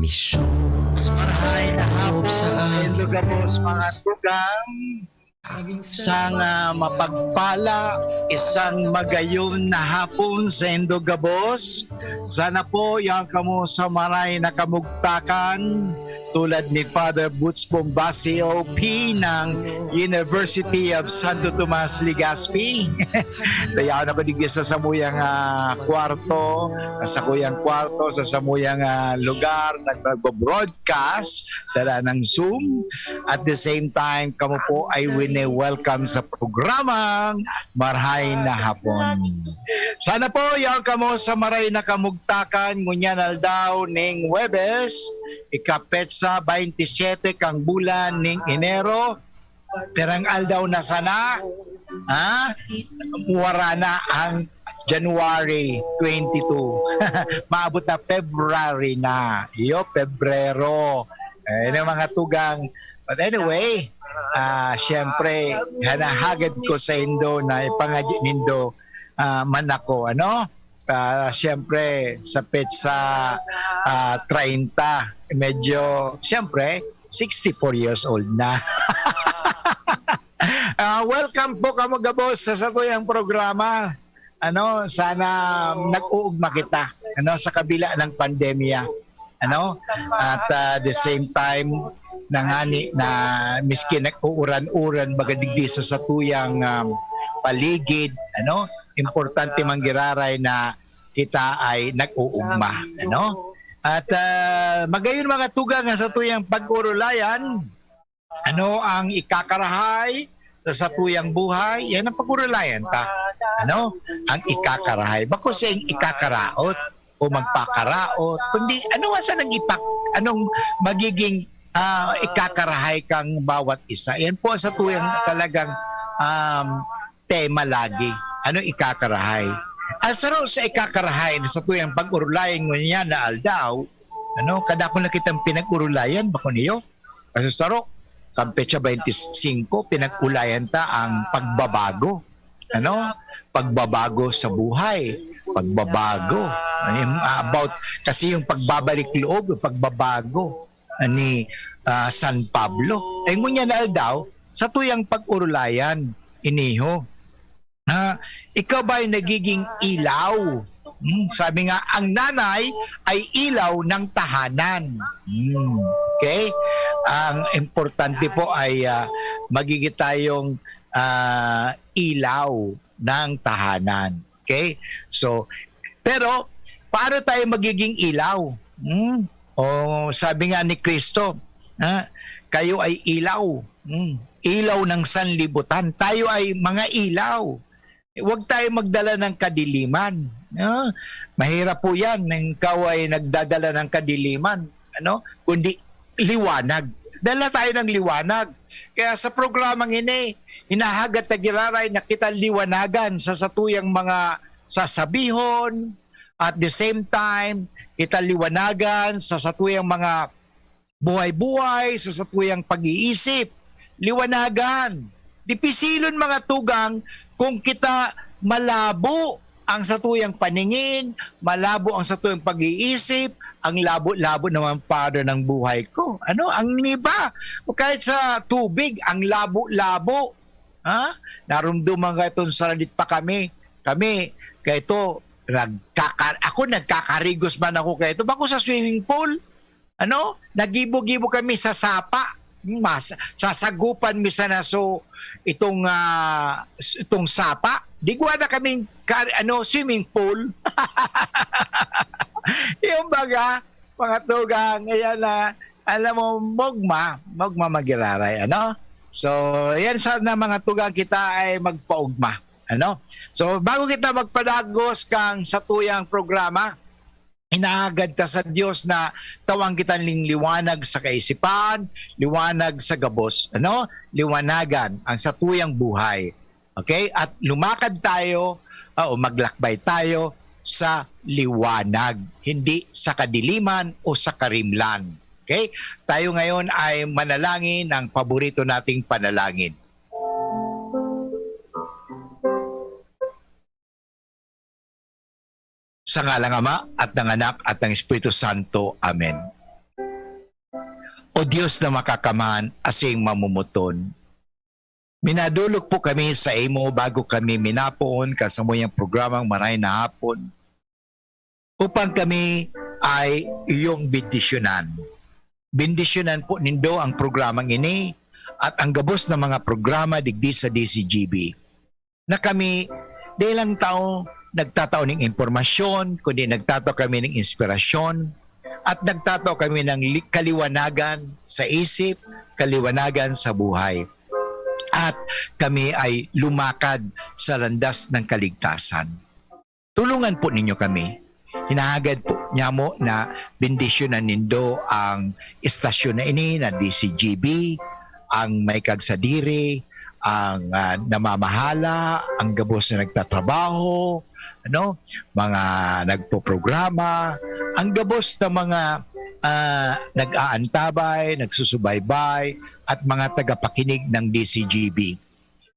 Mas marahay na hapon sa Ilocos, mga tugang. Isang mapagpala, isang magayon na hapon sa Indogabos. Sana po yung kamo sa maray na kamugtakan tulad ni Father Boots Bombasi OP ng University of Santo Tomas Legazpi. Tayaw na ko digis sa samuyang kwarto, sa samuyang lugar, nagbo-broadcast dala ng Zoom. At the same time, kamo po ay welcome sa programang Marahay na Hapon. Sana po yung kamo sa maray na kamugtakan ngunyan aldaw ning Webes, ikapetsa 27 kang bulan ning Enero, perang aldaw na sana, muwara na ang January 22. Maabot na February na. Pebrero. Yung mga tugang. But anyway, siyempre, hanahagad ko sa Indo na ipangadya nindo manako, siyempre, sa petsa 30, medyo, siyempre, 64 years old na. Welcome po kamo gabos sa satuyang programa. Sana nag-uugma kita, sa kabila ng pandemya. At the same time, nangani na miskin nag-uuran-uran bagadigdi sa satuyang paligid, importante manggiraray na kita ay nag-uugma, At magayon mga tugang sa tuyang pag-urulayan, ang ikakarahay sa satuyang buhay, yan ang pag-urulayan ta. Ang ikakarahay. Bako siyang ikakaraot o magpakaraot, kundi anong magiging ikakarahay kang bawat isa. Yan po sa tuyang talagang tema lagi. Ikakarahay. Asaro sa ikakarahay sa tuyang pag-urulayan niya na aldaw, kada ko nakitang pinag-urulayan, bako niyo? Kasi saro, Campecha 25, pinag-ulayan ta ang pagbabago. Pagbabago sa buhay. Pagbabago. About, kasi yung pagbabalik loob, yung pagbabago ni San Pablo. Ngunyan na aldaw, sa tuyang pag-urulayan, iniho, ikaw ba ay nagiging ilaw? Sabi nga, ang nanay ay ilaw ng tahanan. Okay? Ang importante po ay magiging tayong ilaw ng tahanan. Okay? So, pero, paano tayo magiging ilaw? Sabi nga ni Kristo, kayo ay ilaw. Ilaw ng sanlibutan. Tayo ay mga ilaw. Huwag tayo magdala ng kadiliman. Mahirap po yan nang ikaw ay nagdadala ng kadiliman. Kundi liwanag. Dala tayo ng liwanag. Kaya sa programang ini, hinahagat na giraray na kita liwanagan sa satuyang mga sasabihon. At the same time, kita liwanagan sa satuyang mga buhay-buhay, sa satuyang pag-iisip. Liwanagan. Dipisilon mga tugang kung kita malabo ang satuyang paningin, malabo ang satuyang pag-iisip, ang labo-labo naman para ng buhay ko. Ang niba? Kahit sa tubig, ang labo-labo. Narumduman ka itong saradit pa kami. Kaya ito, ako nagkakarigos man ako kaya ito. Bako sa swimming pool, nagibo-gibo kami sa sapa. Sasagupan misa na so itong sapa. Digwa na kaming swimming pool. Yung baga, mga tugang, ayan na, alam mo, mogma magiraray, So, yan sana mga tugang kita ay magpaugma, So, bago kita magpadagos kang sa tuyang programa, inaagad ta sa Diyos na tawang kita liwanag sa kaisipan, liwanag sa gabos, liwanagan ang sa tuyang buhay. Okay? At lumakad tayo, o maglakbay tayo sa liwanag, hindi sa kadiliman o sa karimlan. Okay? Tayo ngayon ay manalangin ng paborito nating panalangin. Sa ngalang Ama at ng Anak at ng Espiritu Santo. Amen. O Diyos na makakaman asing mamumuton. Minadulog po kami sa imo bago kami minapoon kasamuyang programang Maray na Hapon upang kami ay iyong bendisyonan. Bendisyonan po nindo ang programang ini at ang gabos na mga programa digdi sa DCGB na kami di lang tao nagtatao ng impormasyon, kundi nagtatao kami ng inspirasyon at nagtatao kami ng kaliwanagan sa isip, kaliwanagan sa buhay. At kami ay lumakad sa landas ng kaligtasan. Tulungan po ninyo kami. Hinahagad po niya mo na bendisyonan nindo ang istasyon na ini na DCGB, ang may kagsadiri, ang namamahala, ang gabos na nagtatrabaho, mga nagpo-programa, ang gabos na mga nag-aantabay, nagsusubaybay, at mga tagapakinig ng DCGB.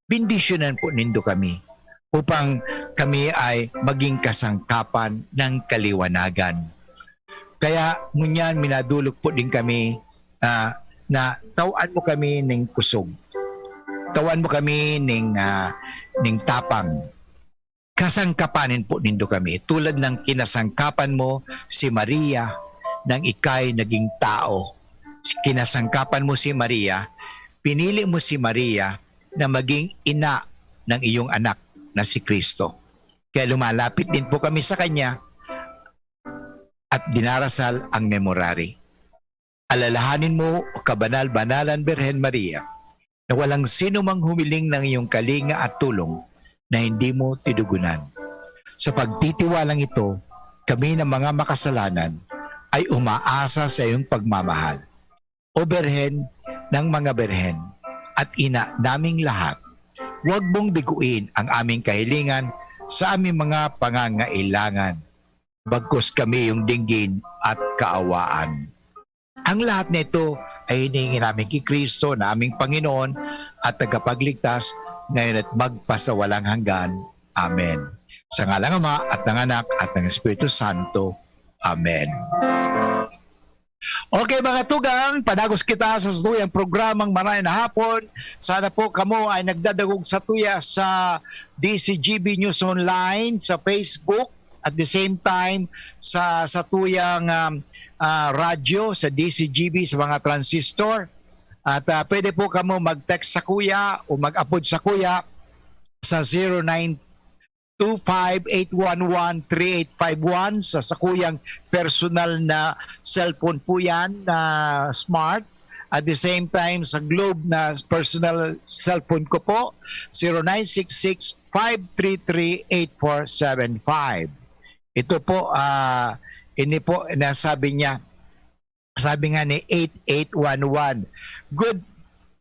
Bendisyonan po nindo kami upang kami ay maging kasangkapan ng kaliwanagan. Kaya ngunyan minadulog po din kami na tawan mo kami ng kusog. Tawan mo kami ng tapang. Kasangkapanin po nindo kami tulad ng kinasangkapan mo si Maria nang ikay naging tao. Kinasangkapan mo si Maria, pinili mo si Maria na maging ina ng iyong anak na si Kristo. Kaya lumalapit din po kami sa Kanya at dinarasal ang memorare. Alalahanin mo, o kabanal-banalan Birhen Maria, na walang sino mang humiling ng iyong kalinga at tulong na hindi mo tinugunan. Sa pagtitiwalang ito, kami na mga makasalanan ay umaasa sa iyong pagmamahal. O Birhen ng mga Birhen at ina naming lahat, huwag mong biguin ang aming kahilingan sa aming mga pangangailangan. Bagkus kami yung dinggin at kaawaan. Ang lahat nito ay hinihingi namin kay Kristo na aming Panginoon at tagapagligtas ngayon at magpasawalang hanggan. Amen. Sa ngalang Ama at ng Anak at ng Espiritu Santo. Amen. Okay mga tugang, padagos kita sa tuyang programang Maray na Hapon. Sana po kamo ay nagdadagog sa tuya sa DCGB News Online, sa Facebook, at the same time sa tuyang radyo, sa DCGB, sa mga transistor. At pwede po kamo mag-text sa kuya o mag-upload sa kuya sa 0925-811-3851 sa kuyang personal na cellphone po yan na smart. At the same time sa Globe na personal cellphone ko po 0966-533-8475. Ito po ini po nasabi niya, sabi nga ni 8811, good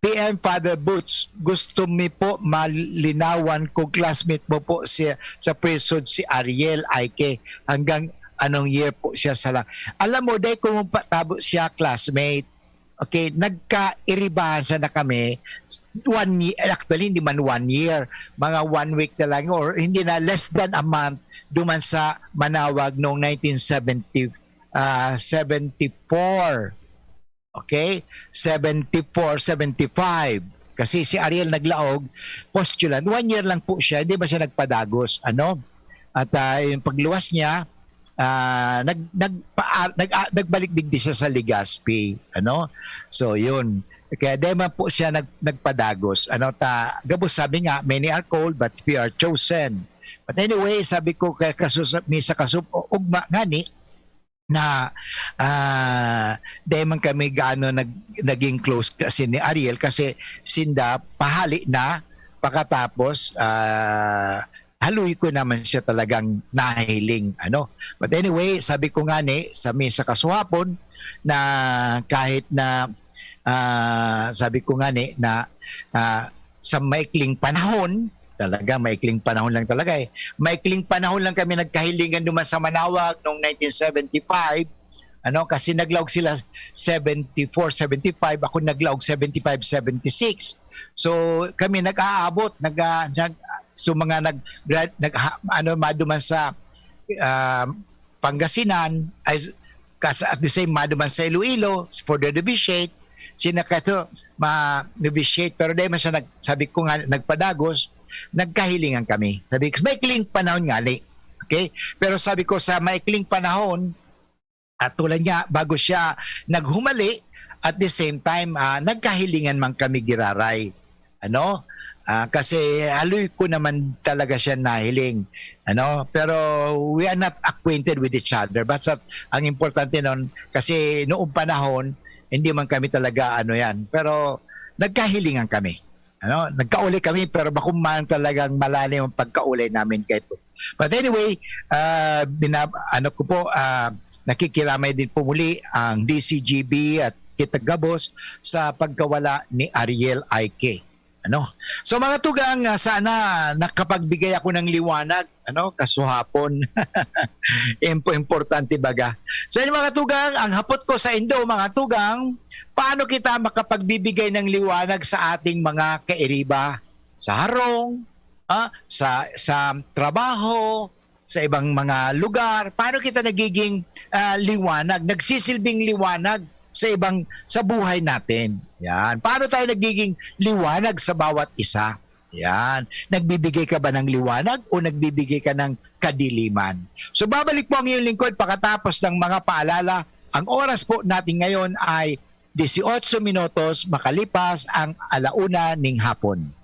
PM Father Boots, gusto mi po malinawan kung classmate mo po siya sa presod si Ariel Aike hanggang anong year po siya sa lang. Alam mo, dahil kung patabo siya classmate, okay, nagka-iribahan sa na kami 1 year, actually hindi man 1 year, mga 1 week na lang or hindi na, less than a month duman sa Manawag noong 1974. Okay? 74, 75. Kasi si Ariel naglaog, postulant. 1 year lang po siya, hindi ba siya nagpadagos? At yung pagluwas niya, nagbalik digdi siya sa Legazpi. So, yun. Kaya di man po siya nagpadagos. Gabos sabi nga, many are called, but we are chosen. But anyway, sabi ko kay Misa Ugma ngani, na dahil man kami gaano naging close kasi ni Ariel kasi sinda pahali na pagkatapos haluy ko naman siya talagang nahiling but anyway sabi ko nga ni sa Misa Kasuhapon na kahit na sabi ko nga ni na sa maikling panahon talaga, maikling panahon lang talaga Maikling panahon lang kami nagkahilingan duman sa Manawag noong 1975. Kasi naglaog sila 74, 75. Ako naglaog 75, 76. So kami nag-aabot, so mga maduman sa Pangasinan, at the same maduman sa Iloilo for the novitiate. sinakato ma-novitiate, pero dahil man siya sabi ko nga nagpadagos, nagkahilingan kami. Sabi ko, maikling panahon nga, okay? Pero sabi ko, sa maikling panahon, at tulad niya, bago siya naghumali, at the same time, nagkahilingan man kami giraray. Ano? Kasi haloy ko naman talaga siya nahiling. Ano? Pero we are not acquainted with each other. But ang importante nun, kasi noong panahon, hindi man kami talaga yan. Pero nagkahilingan kami. Ano? Nagkauli kami, pero bakuman talagang malalim ang pagkauli namin kay ito. But anyway, nakikiramay din po muli ang DCGB at Kitagabos sa pagkawala ni Ariel Aike. Ano? So mga tugang, sana nakapagbigay ako ng liwanag, kasuhapon. Importante baga. So mga tugang, ang hapot ko sa Indo, mga tugang, paano kita makapagbibigay ng liwanag sa ating mga kairiba sa harong, sa trabaho, sa ibang mga lugar? Paano kita nagiging liwanag, nagsisilbing liwanag sa buhay natin? Yan. Paano tayo nagiging liwanag sa bawat isa? Yan. Nagbibigay ka ba ng liwanag o nagbibigay ka ng kadiliman? So babalik po ang iyong lingkod pagkatapos ng mga paalala. Ang oras po natin ngayon ay 18 minutos makalipas ang 1:00 ng hapon.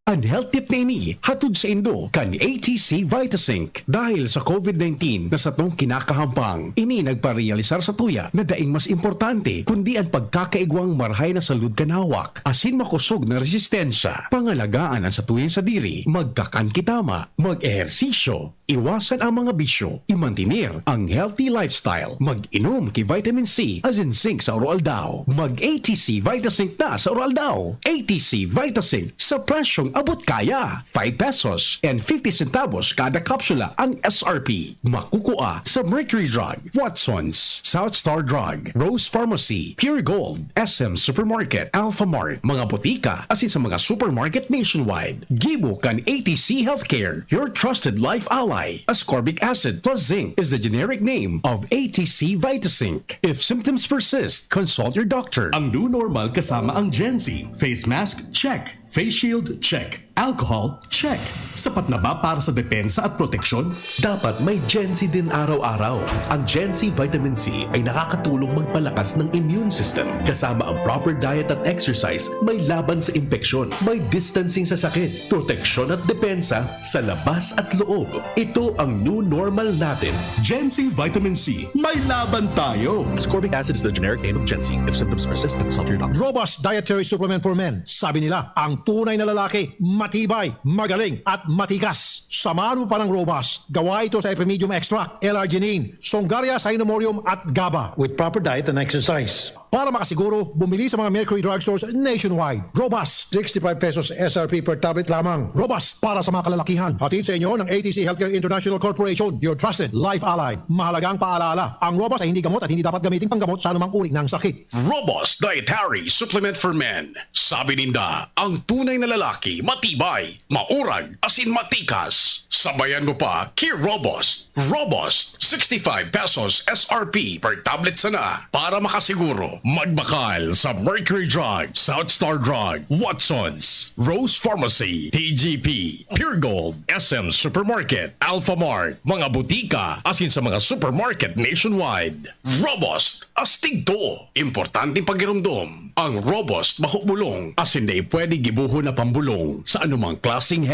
Ang health tip na ini, hatod sa Indo, kan ATC Vitasync. Dahil sa COVID-19 na sa tong kinakahampang, ini nagparealisar sa tuya na daing mas importante kundi ang pagkakaigwang marhay na salud kanawak, asin makusog na resistensya, pangalagaan ang sa tuyang sa diri, magkakan kitama, mag-ehersisyo, iwasan ang mga bisyo, imantinir ang healthy lifestyle, mag-inom ki vitamin C as in zinc sa Oroaldao, mag-ATC Vitasync na sa Oroaldao. ATC Vitasync sa presyong abot kaya, 5 pesos and 50 centavos kada kapsula ang SRP. Makukuha sa Mercury Drug, Watsons, South Star Drug, Rose Pharmacy, Pure Gold, SM Supermarket, Alpha Mart, mga botika, asin sa mga supermarket nationwide. Gibo kan ATC Healthcare, your trusted life ally. Ascorbic acid plus zinc is the generic name of ATC Vitasync. If symptoms persist, consult your doctor. Ang new normal kasama ang Gen-Z. Face mask, check. Face shield, check. Alcohol, check. Sapat na ba para sa depensa at proteksyon? Dapat may Gen-Z din araw-araw. Ang Gen-Z Vitamin C ay nakakatulong magpalakas ng immune system. Kasama ang proper diet at exercise, may laban sa impeksyon, may distancing sa sakit, proteksyon at depensa sa labas at loob. Ito ang new normal natin. Gen-Z Vitamin C, may laban tayo. Ascorbic acid is the generic name of Gen-Z. If symptoms persist, consult your doctor. Robust Dietary Supplement for Men. Sabi nila, ang tunay na lalaki, matibay, magaling, at matikas. Samahan mo pa ng Robust. Gawa ito sa Epimedium Extract, L-arginine, Songaria Cynomorium at GABA. With proper diet and exercise. Para makasiguro, bumili sa mga Mercury Drugstores nationwide. Robust, 65 pesos SRP per tablet lamang. Robust para sa mga kalalakihan. Hatid sa inyo ng ATC Healthcare International Corporation, your trusted life ally. Mahalagang paalala, ang Robust ay hindi gamot at hindi dapat gamitin panggamot sa anumang uri ng sakit. Robust Dietary Supplement for Men. Sabi ninda, ang tunay na lalaki, matibay, maurag, asin matikas. Sabayan mo pa, Key Robust. Robust, 65 pesos SRP per tablet sana. Para makasiguro, magbakal sa Mercury Drug, South Star Drug, Watsons, Rose Pharmacy, TGP, Pure Gold, SM Supermarket, Alpha Mart, mga butika, asin sa mga supermarket nationwide. Robust, astig to. Importanteng pagirumdum. Ang Robust mahubulong, asin na pwede gibuho na pambulong sa anumang klaseng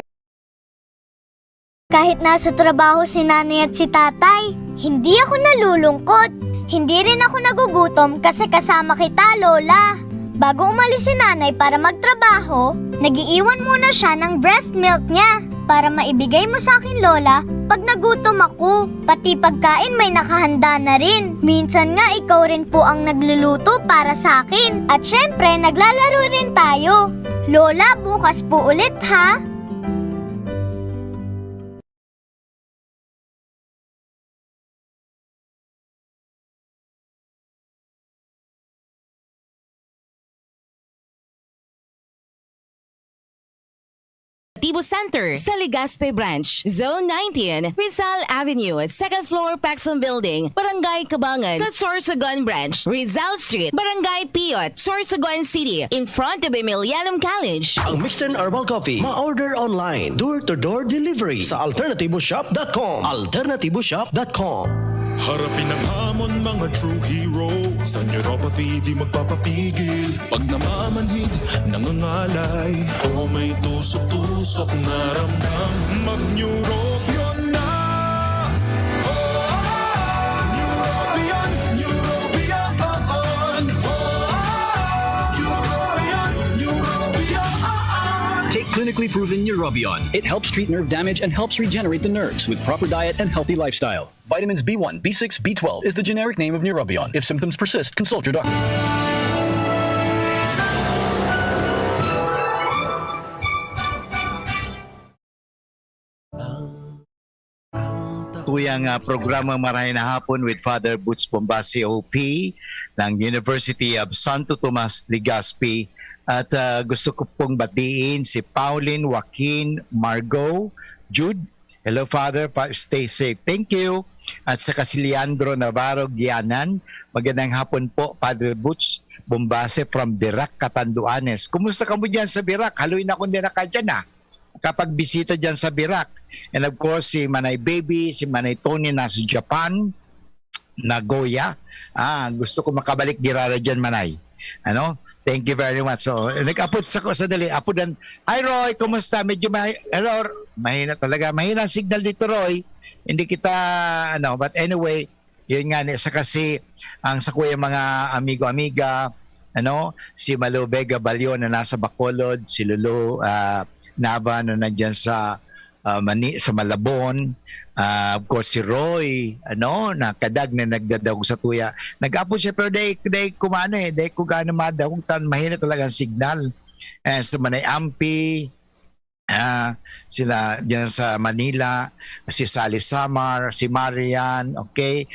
Kahit nasa trabaho si nanay at si tatay, hindi ako nalulungkot. Hindi rin ako nagugutom kasi kasama kita, Lola. Bago umalis si nanay para magtrabaho, nagiiwan muna siya ng breast milk niya para maibigay mo sa akin, Lola, pag nagutom ako. Pati pagkain may nakahanda na rin. Minsan nga ikaw rin po ang nagluluto para sa akin. At syempre, naglalaro rin tayo. Lola, bukas po ulit ha. Alternativo Center sa Legazpi Branch, Zone 19, Rizal Avenue, 2nd floor, Paxson Building, Barangay Kabangan, sa Sorsogon Branch, Rizal Street, Barangay Piot, Sorsogon City, in front of Emilianum College. Ang Mixed Herbal Coffee, ma-order online, door-to-door delivery sa alternativoshop.com. alternativoshop.com. Harapin ang hamon, mga true hero. Sa neuropathy di magpapapigil. Pag namamanhid, nangangalay, o may tusok-tusok na ramdam, mag-neurobion na. Neurobion, Neurobion. Take clinically proven Neurobion. It helps treat nerve damage and helps regenerate the nerves with proper diet and healthy lifestyle. Vitamins B1, B6, B12 is the generic name of Neurobion. If symptoms persist, consult your doctor. Tuyang programa Marahin na Hapon with Father Butch Bombasi OP ng University of Santo Tomas, Legazpi. At gusto ko pong batiin si Pauline Joaquin Margot Jude. Hello Father, stay safe. Thank you. At saka si Leandro Navarro Gianan. Magandang hapon po, Father Butch Bombase from Birac, Catanduanes. Kumusta ka mo dyan sa Birac? Haluin ako din na ka dyan kapag bisita dyan sa Birac. And of course, si Manay Baby, si Manay Tony nasa Japan, Nagoya. Gusto ko makabalik dirara dyan, Manay. Thank you very much. So, nag-upload sa dali. Apudan. Hi, Roy. Kumusta? Medyo hello. Mahina talaga. Mahina ang signal dito, Roy. Hindi kita, But anyway, yun nga, sa kasi, ang sa kuya mga amigo-amiga, si Malo Vega Balyo na nasa Bacolod, si Lulu Nava na nandyan sa Malabon, of course si Roy, na kadag na nagdadaw sa tuya. Nag-apo siya pero day kumano day ko gana madaw tan mahina talaga ang signal. Sa Manay Ampi, sila diyan sa Manila, si Sally Samar, si Marian, okay.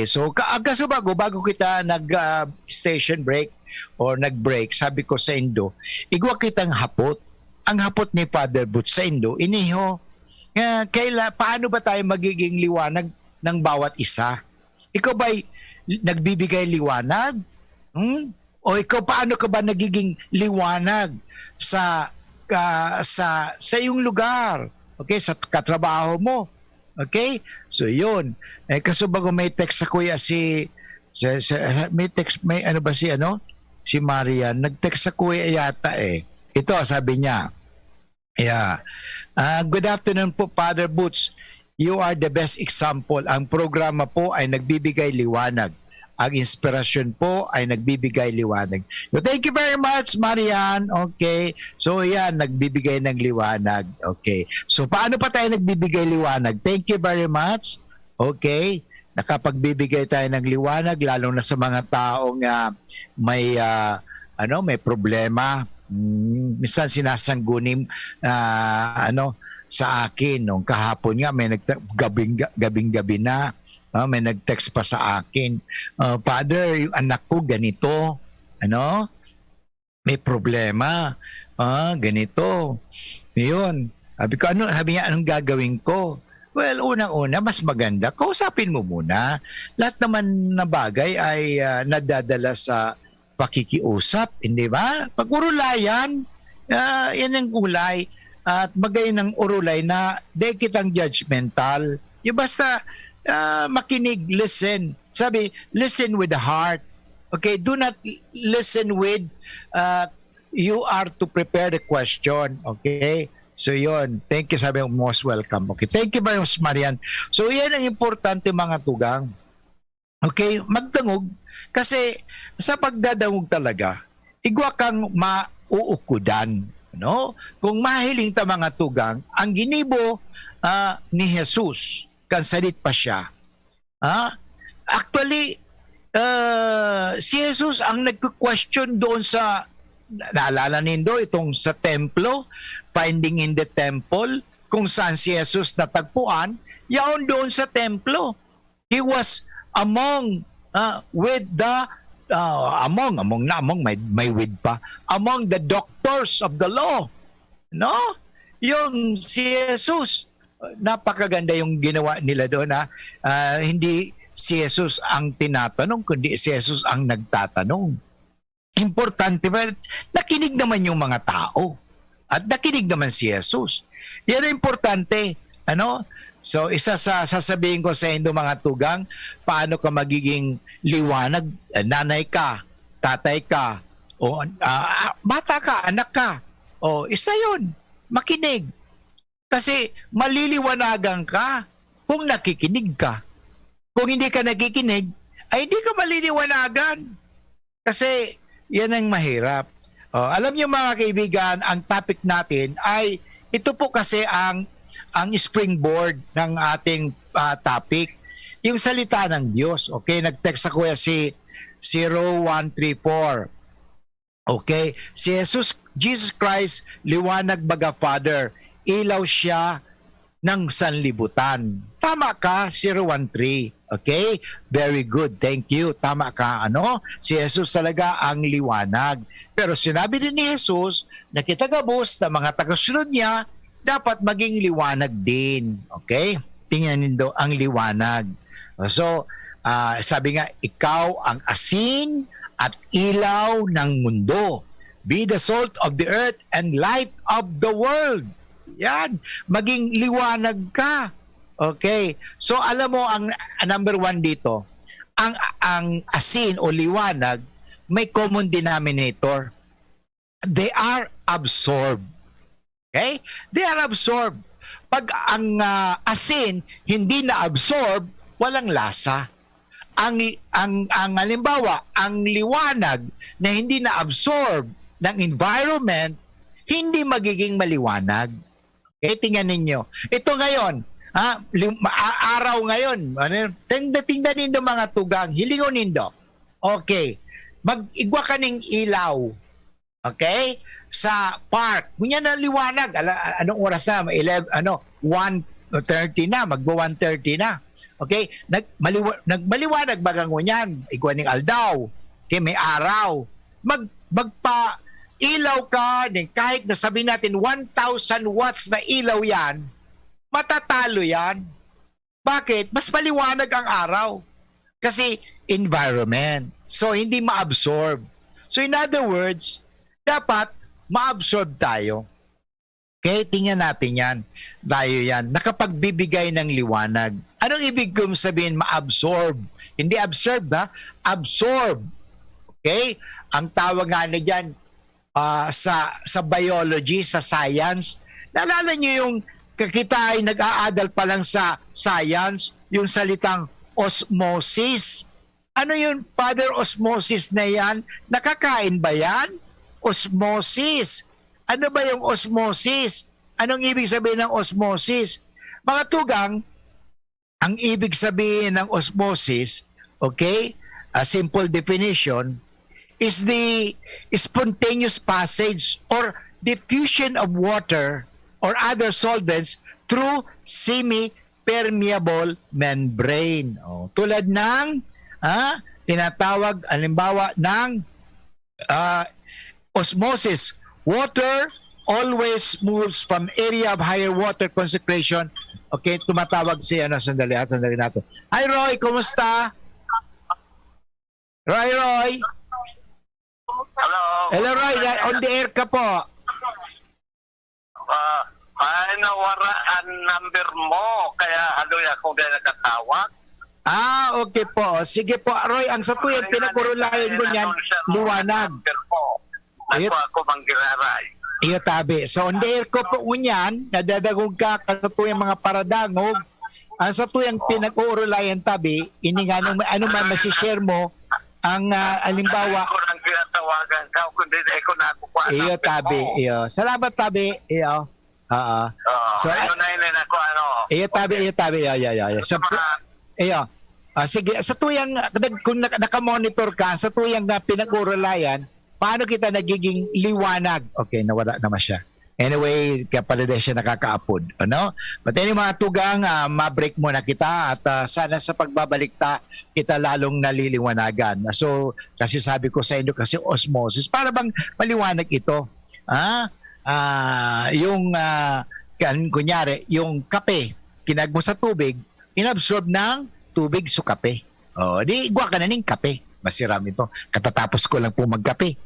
So bago kita nag station break or nag-break, sabi ko sa Indo, igwa kitang hapot. Ang hapot ni Father Butch sa Indo, iniho, paano ba tayo magiging liwanag ng bawat isa? Ikaw ba'y nagbibigay liwanag? O ikaw, paano ka ba nagiging liwanag sa iyong lugar? Okay, sa katrabaho mo. Okay? So, yun. Kaso bago may text sa kuya may text, si Marian, nag-text sa kuya yata Ito, sabi niya, good afternoon po, Father Butch. You are the best example. Ang programa po ay nagbibigay liwanag. Ang inspirasyon po ay nagbibigay liwanag. So, thank you very much, Marian. Okay. So, yan, nagbibigay ng liwanag. Okay. So, paano pa tayo nagbibigay liwanag? Thank you very much. Okay. Nakapagbibigay tayo ng liwanag, lalo na sa mga taong may problema. Minsan sinasanggunim sa akin nung kahapon nga may gabing-gabi na may nag-text pa sa akin, Father, yung anak ko ganito, may problema, ganito, yun. Sabi niya, anong gagawin ko? Well, unang-una, mas maganda, kausapin mo muna. Lahat naman na bagay ay nadadala sa pakikiusap, hindi ba? Pag urulayan, yan ang ulay. At bagay ng urulay na di kitang judgmental. Yung basta makinig, listen. Sabi, listen with the heart. Okay, do not listen with you are to prepare the question. Okay? So yun, thank you, sabi mo, most welcome. Okay, thank you very much, Marian. So yan ang importante mga tugang. Okay, magdangog. Kasi sa pagdadangog talaga, igwa kang mauukudan. Kung mahiling ta mga tugang, ang ginibo ni Jesus, kansalit pa siya. Actually, si Jesus ang nagko-question doon sa, naalala nindo itong sa templo, finding in the temple, kung saan si Jesus natagpuan, yaon doon sa templo. He was among with the may with pa, among the doctors of the law. yung si Jesus. Napakaganda yung ginawa nila doon, ha. Hindi si Jesus ang tinatanong, kundi si Jesus ang nagtatanong. Importante ba? Nakinig naman yung mga tao. At nakinig naman si Jesus. Yan ang importante. Ano? So, isa sa sasabihin ko sa inyo mga tugang, paano ka magiging liwanag? Nanay ka, tatay ka, o bata ka, anak ka. O, isa yun. Makinig. Kasi maliliwanagan ka kung nakikinig ka. Kung hindi ka nakikinig, ay hindi ka maliliwanagan. Kasi yan ang mahirap. Alam niyo mga kaibigan, ang topic natin ay ito po kasi ang springboard ng ating topic. Yung salita ng Diyos. Okay, nag-text ako si 0134. Okay, si Jesus Christ, liwanag baga Father, ilaw siya ng sanlibutan. Tama ka, 013. Okay? Very good. Thank you. Tama ka. Si Jesus talaga ang liwanag. Pero sinabi din ni Jesus na kitagabos na mga tagasunod niya dapat maging liwanag din. Okay? Tingnan nindo ang liwanag. So, sabi nga, ikaw ang asin at ilaw ng mundo. Be the salt of the earth and light of the world. Yan. Maging liwanag ka. Okay. So, alam mo, ang number 1 dito, ang asin o liwanag, may common denominator. They are absorbed. Okay? They are absorbed. Pag ang asin hindi na-absorb, walang lasa. Ang halimbawa, ang liwanag na hindi na-absorb ng environment, hindi magiging maliwanag. Okay, tingnan ninyo. Ito ngayon, araw ngayon. Tingnan nindo mga tugang, hilingon nindo. Okay, mag-igwa ka ng ilaw. Okay? Sa park. Kunya na liwanag. Anong oras na? 1:30 na. Magbo-1:30 na. Okay? Nagmaliwanag bagang ngunyan. Igwa ng aldaw. Okay, may araw. Magpa-ilaw ka, kahit na sabihin natin 1,000 watts na ilaw yan, matatalo yan. Bakit? Mas maliwanag ang araw. Kasi environment. So, hindi ma-absorb. So, in other words, dapat ma-absorb tayo. Okay, tingnan natin yan. Tayo yan. Nakapagbibigay ng liwanag. Anong ibig kong sabihin ma-absorb? Hindi absorb, ha? Absorb. Okay? Ang tawag nga na dyan sa biology, sa science, naalala nyo yung kita ay nag-aadal pa lang sa science, yung salitang osmosis. Ano yun, Father, osmosis na yan? Nakakain ba yan? Osmosis. Ano ba yung osmosis? Anong ibig sabihin ng osmosis? Mga tugang, ang ibig sabihin ng osmosis, okay, a simple definition, is the spontaneous passage or diffusion of water or other solvents through semi-permeable membrane. Tulad ng tinatawag, halimbawa, ng osmosis. Water always moves from area of higher water concentration. Okay, tumatawag si sandali natin. Hi Roy, kumusta? Roy? Hello. Hello Roy, on the air ka po. Ay, nawara ang number mo. Kaya ako din nakatawag. Okay po. Sige po, Roy, ang sa tuyang pinagurulayan ko niyan, liwanag. Ako manggiraray. Iyo tabi. So, on the air ko po unyan, nadadagog ka sa tuyang mga paradangog. Ang sa tuyang pinag-uurulayan tabi, ano man masishare mo, ang alimbawa. Ako lang pinatawagan ka, kundi ako na kukuha. Iyo tabi. Iyo. Salamat tabi. Iyo. So, iyo tabi. Iyo. So, iyo. Sige, sa tuyang, kung nakamonitor ka, sa tuyang na pinag-urulayan, paano kita nagiging liwanag? Okay, nawala naman siya. Anyway, kaya pala din siya nakakaapod. But anyway, mga tugang, ma-break muna kita at sana sa pagbabalik kita lalong naliliwanagan. So, kasi sabi ko sa inyo, kasi osmosis, para bang maliwanag ito? kunyari, yung kape, kinag mo sa tubig, inabsorb ng tubig sa kape. O, di, igwa ka na ng kape. Masiram ito. Katatapos ko lang po magkape.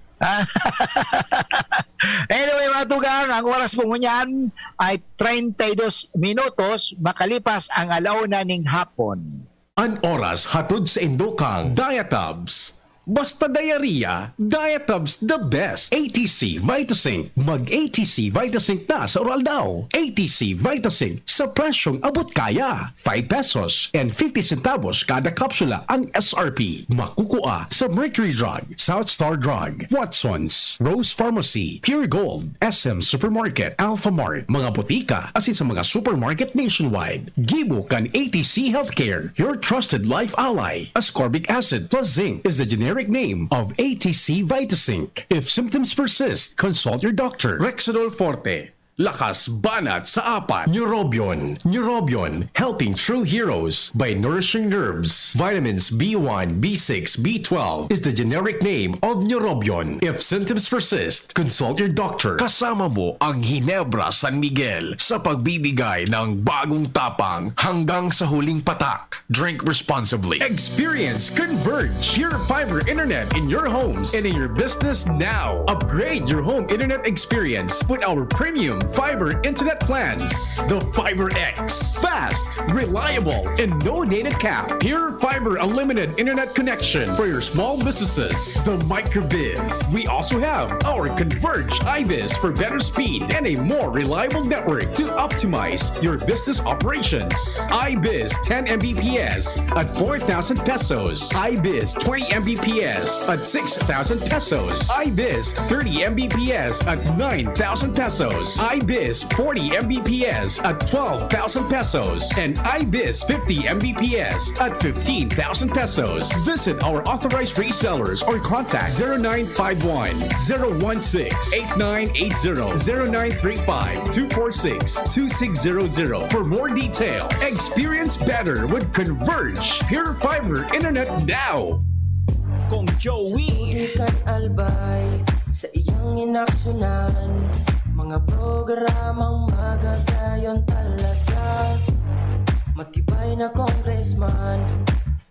Anyway, mga tugang, ang oras po ngunyan ay 32 minutos makalipas ang alauna ng hapon. An oras hatod sa Indokang Diatabs. Basta diarrhea, Diatabs the best. ATC Vitasync. Mag-ATC Vitasync na sa oral daw. ATC Vitasync sa presyong abot kaya. 5 pesos and 50 centavos kada kapsula ang SRP. Makukuha sa Mercury Drug, South Star Drug, Watson's, Rose Pharmacy, Pure Gold, SM Supermarket, Alpha Mart, mga botika, asin sa mga supermarket nationwide. Gibo kan ATC Healthcare, your trusted life ally. Ascorbic acid plus zinc is the generic name of ATC Vitasync. If symptoms persist, consult your doctor. Rexidol Forte. Lakas banat sa apat. Neurobion. Neurobion, helping true heroes by nourishing nerves. Vitamins B1, B6, B12 is the generic name of Neurobion. If symptoms persist, consult your doctor. Kasama mo ang Ginebra San Miguel sa pagbibigay ng bagong tapang hanggang sa huling patak. Drink responsibly. Experience Converge, pure fiber internet in your homes and in your business now. Upgrade your home internet experience with our premium fiber internet plans. The Fiber X. Fast, reliable, and no data cap. Pure fiber unlimited internet connection for your small businesses. The Microbiz. We also have our Converge iBiz for better speed and a more reliable network to optimize your business operations. iBiz 10 Mbps at 4,000 pesos. iBiz 20 Mbps at 6,000 pesos. iBiz 30 Mbps at 9,000 pesos. iBiz 40 Mbps at 12,000 pesos and iBiz 50 Mbps at 15,000 pesos. Visit our authorized resellers or contact 0951 016 8980 0935 246 2600 for more details. Experience better with Converge Pure Fiber Internet now. Kong Joey Ikan albay sa iyang inaksyonan, mga programang magagayon talaga. Matibay na congressman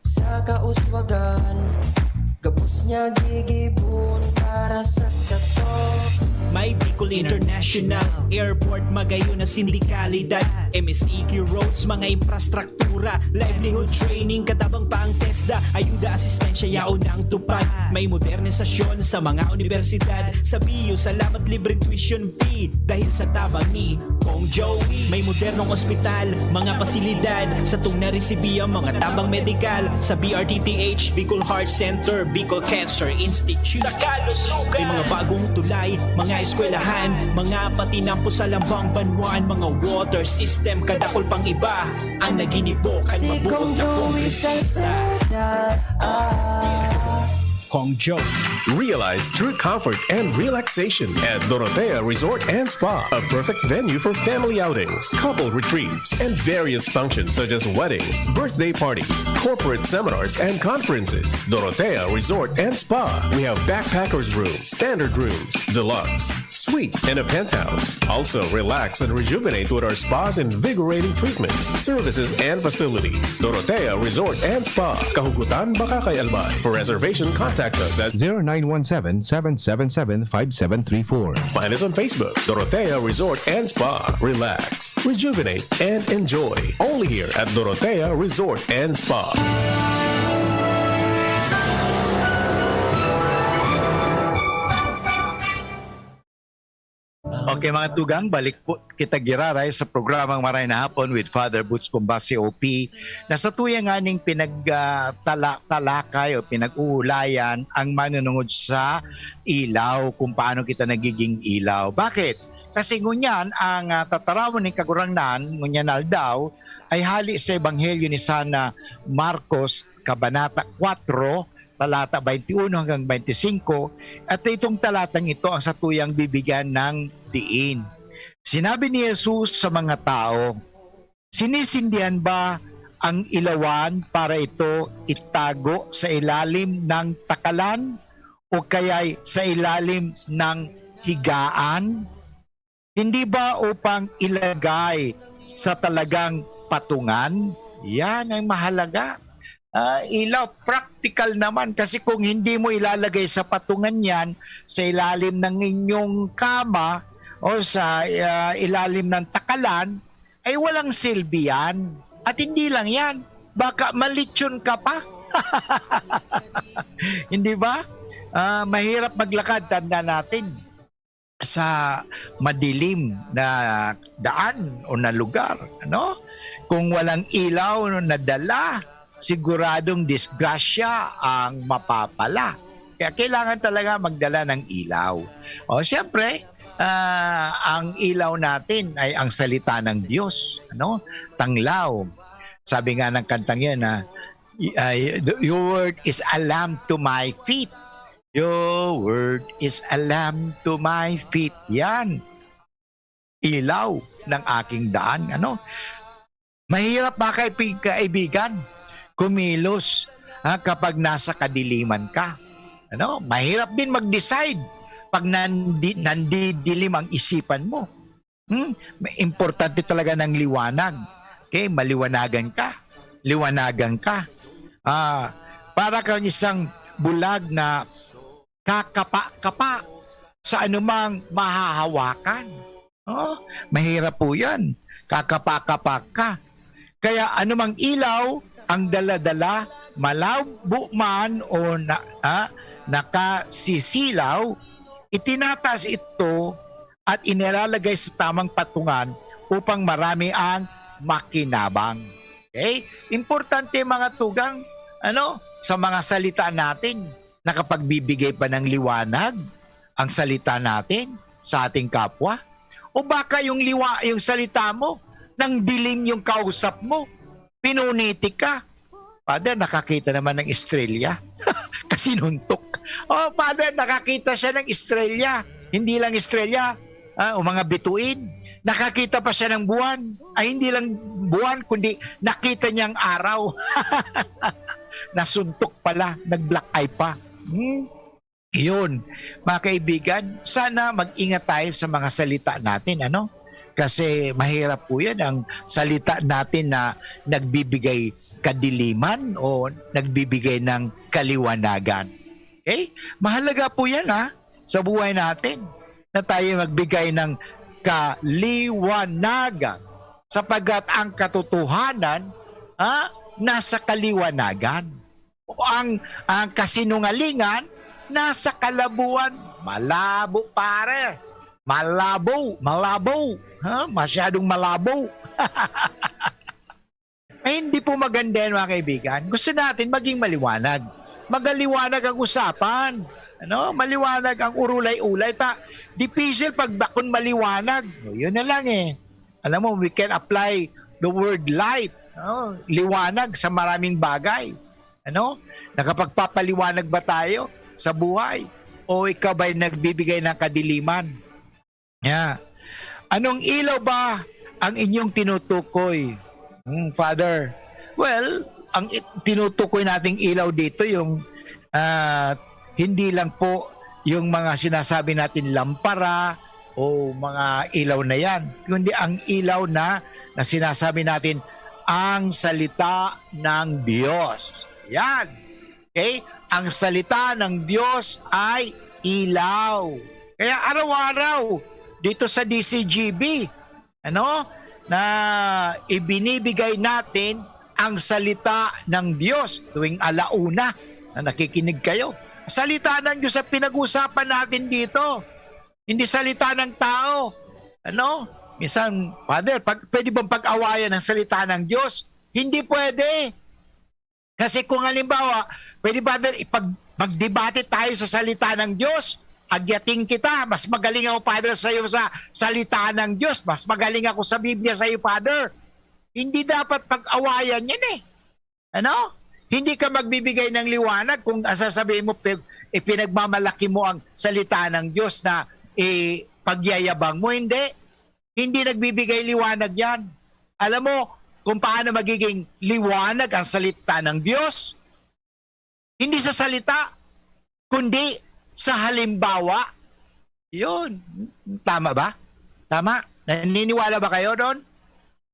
sa kauswagan, gabos niya gigibon para sa katok. May Bicol International Airport, magayon na sindikalidad, MSEQ roads, mga infrastruktura, livelihood training, katabang pa ang TESDA, ayuda, asistensya, yaon ang tupad. May modernisasyon sa mga universidad, sa BIU, salamat libreng tuition fee, dahil sa tabang ni Kong Joey. May modernong ospital, mga pasilidad, sa tung naresibiya, mga tabang medikal, sa BRTTH, Bicol Heart Center, Bicol Cancer Institute. May mga bagong tulay, mga eskwelahan, mga patinampo sa lambang banwaan, mga water system, kadakol pang iba ang naginibokan, mabuot na kongresista. Kong Joey. Realize true comfort and relaxation at Dorotea Resort and Spa, a perfect venue for family outings, couple retreats, and various functions such as weddings, birthday parties, corporate seminars, and conferences. Dorotea Resort and Spa. We have backpackers rooms, standard rooms, deluxe, suite, and a penthouse. Also, relax and rejuvenate with our spas and invigorating treatments, services, and facilities. Dorotea Resort and Spa, Kahugutan, Bakakay, Albay. For reservation, contact us at 0917-777-5734. Find us on Facebook, Dorotea Resort and Spa. Relax, rejuvenate, and enjoy. Only here at Dorotea Resort and Spa. Okay mga tugang, balik po kita giraray sa programang Maray na Hapon with Father Boots Bombasi OP na sa tuyang aning pinagtalakay o pinag-uulayan ang manunungod sa ilaw, kung paano kita nagiging ilaw. Bakit? Kasi ngunyan ang tatarawon ng kagurangnan, ngunyan aldaw, ay hali sa Ebanghelyo ni San Marcos, Kabanata 4, talata 21 hanggang 25, at itong talatang ito ang satuyang bibigyan ng diin. Sinabi ni Jesus sa mga tao, sinisindihan ba ang ilawan para ito itago sa ilalim ng takalan o kaya'y sa ilalim ng higaan? Hindi ba upang ilagay sa talagang patungan? Yan ang mahalaga. Ilaw, practical naman kasi kung hindi mo ilalagay sa patungan yan, sa ilalim ng inyong kama o sa ilalim ng takalan, ay walang silbi yan. At hindi lang yan, baka malitsyon ka pa. Hindi ba? Mahirap maglakad, tanda natin, sa madilim na daan o na lugar. Ano? Kung walang ilaw na dala, siguradong disgrasya ang mapapala. Kaya kailangan talaga magdala ng ilaw. O siyempre, ang ilaw natin ay ang salita ng Diyos. Ano? Tanglaw. Sabi nga ng kantang yan na, your word is a lamp to my feet. Your word is a lamp to my feet. Yan. Ilaw ng aking daan. Ano? Mahirap mga kaibigan kumilos kapag nasa kadiliman ka. Ano? Mahirap din mag-decide pag nandidilim ang isipan mo. Importante talaga ng liwanag. Okay, maliwanagan ka. Liwanagan ka. Para kang isang bulag na kakapa-kapa sa anumang mahahawakan. Mahirap po yan. Kakapa-kapa ka. Kaya anumang ilaw ang dala-dala, malabo man o nakasisilaw, itinataas ito at inilalagay sa tamang patungan upang marami ang makinabang. Okay? Importante mga tugang, sa mga salita natin, nakapagbibigay pa ng liwanag ang salita natin sa ating kapwa? O baka yung salita mo, nang dilim yung kausap mo, pinunitik ka. Father, nakakita naman ng estrella. Kasi nuntok. Father, nakakita siya ng estrella. Hindi lang estrella, o mga bituin. Nakakita pa siya ng buwan. Ay, hindi lang buwan, kundi nakita niyang araw. Nasuntok pala, nag-black eye pa. Yun, mga kaibigan, sana mag-ingat tayo sa mga salita natin, Kasi mahirap po yan ang salita natin na nagbibigay kadiliman o nagbibigay ng kaliwanagan. Okay? Mahalaga po yan sa buhay natin na tayo magbigay ng kaliwanagan sapagkat ang katotohanan nasa kaliwanagan. O ang kasinungalingan nasa kalabuan. Malabo pare. Malabo. Masyadong malabo. Ay, hindi po maganda yan mga kaibigan. Gusto natin maging maliwanag. Magaliwanag ang usapan. Maliwanag ang urulay-ulay. Difícil pag bakon maliwanag. Yun na lang Alam mo, we can apply the word light. Liwanag sa maraming bagay. Nakapagpapaliwanag ba tayo sa buhay? O ikaw ba'y nagbibigay ng kadiliman? Anong ilaw ba ang inyong tinutukoy? Father, well, ang tinutukoy nating ilaw dito yung hindi lang po yung mga sinasabi natin lampara o mga ilaw na yan, kundi ang ilaw na sinasabi natin ang salita ng Diyos. Yan. Okay? Ang salita ng Diyos ay ilaw. Kaya araw-araw dito sa DCGB, na ibinibigay natin ang salita ng Diyos tuwing alauna na nakikinig kayo. Salita ng Diyos ang pinag-usapan natin dito. Hindi salita ng tao. Minsan, Father, pwede bang pag-awayan ng salita ng Diyos? Hindi pwede. Kasi kung halimbawa, pwede ba magdebate tayo sa salita ng Diyos? Agyating kita, mas magaling ako, Father, sa iyo sa salita ng Diyos. Mas magaling ako sa Biblia sa iyo, Father. Hindi dapat pag-awayan yan Hindi ka magbibigay ng liwanag kung sasabihin mo, pinagmamalaki mo ang salita ng Diyos na pagyayabang mo. Hindi. Hindi nagbibigay liwanag yan. Alam mo kung paano magiging liwanag ang salita ng Diyos? Hindi sa salita, kundi sa halimbawa. Yun. Tama ba? Tama? Naniniwala ba kayo doon?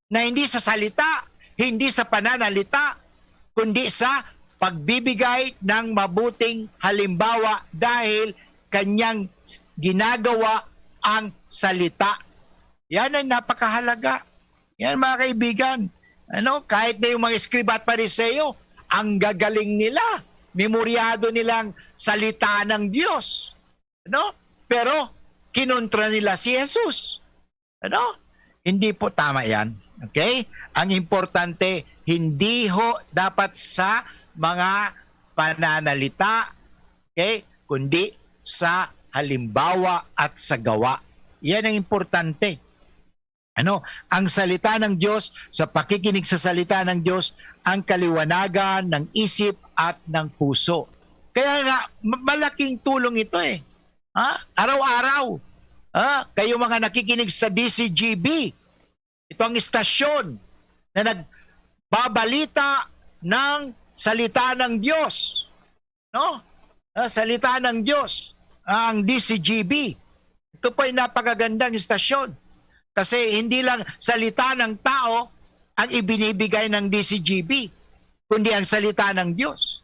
Na hindi sa salita, hindi sa pananalita, kundi sa pagbibigay ng mabuting halimbawa dahil kanyang ginagawa ang salita. Yan ang napakahalaga. Yan mga kaibigan. Kahit na yung mga eskriba at pariseo, ang gagaling nila. Memoryado nilang salita ng Diyos. Pero kinontra nila si Jesus. Hindi po tama yan. Okay? Ang importante, hindi ho dapat sa mga pananalita, okay, kundi sa halimbawa at sa gawa. Yan ang importante. Ang salita ng Diyos, sa pakikinig sa salita ng Diyos, ang kaliwanagan ng isip at ng puso. Kaya nga, malaking tulong ito eh. Araw-araw. Kayo mga nakikinig sa DCGB, ito ang istasyon na nagbabalita ng salita ng Diyos. Salita ng Diyos, ang DCGB. Ito po ay napakagandang istasyon. Kasi hindi lang salita ng tao ang ibinibigay ng DCGB, kundi ang salita ng Diyos.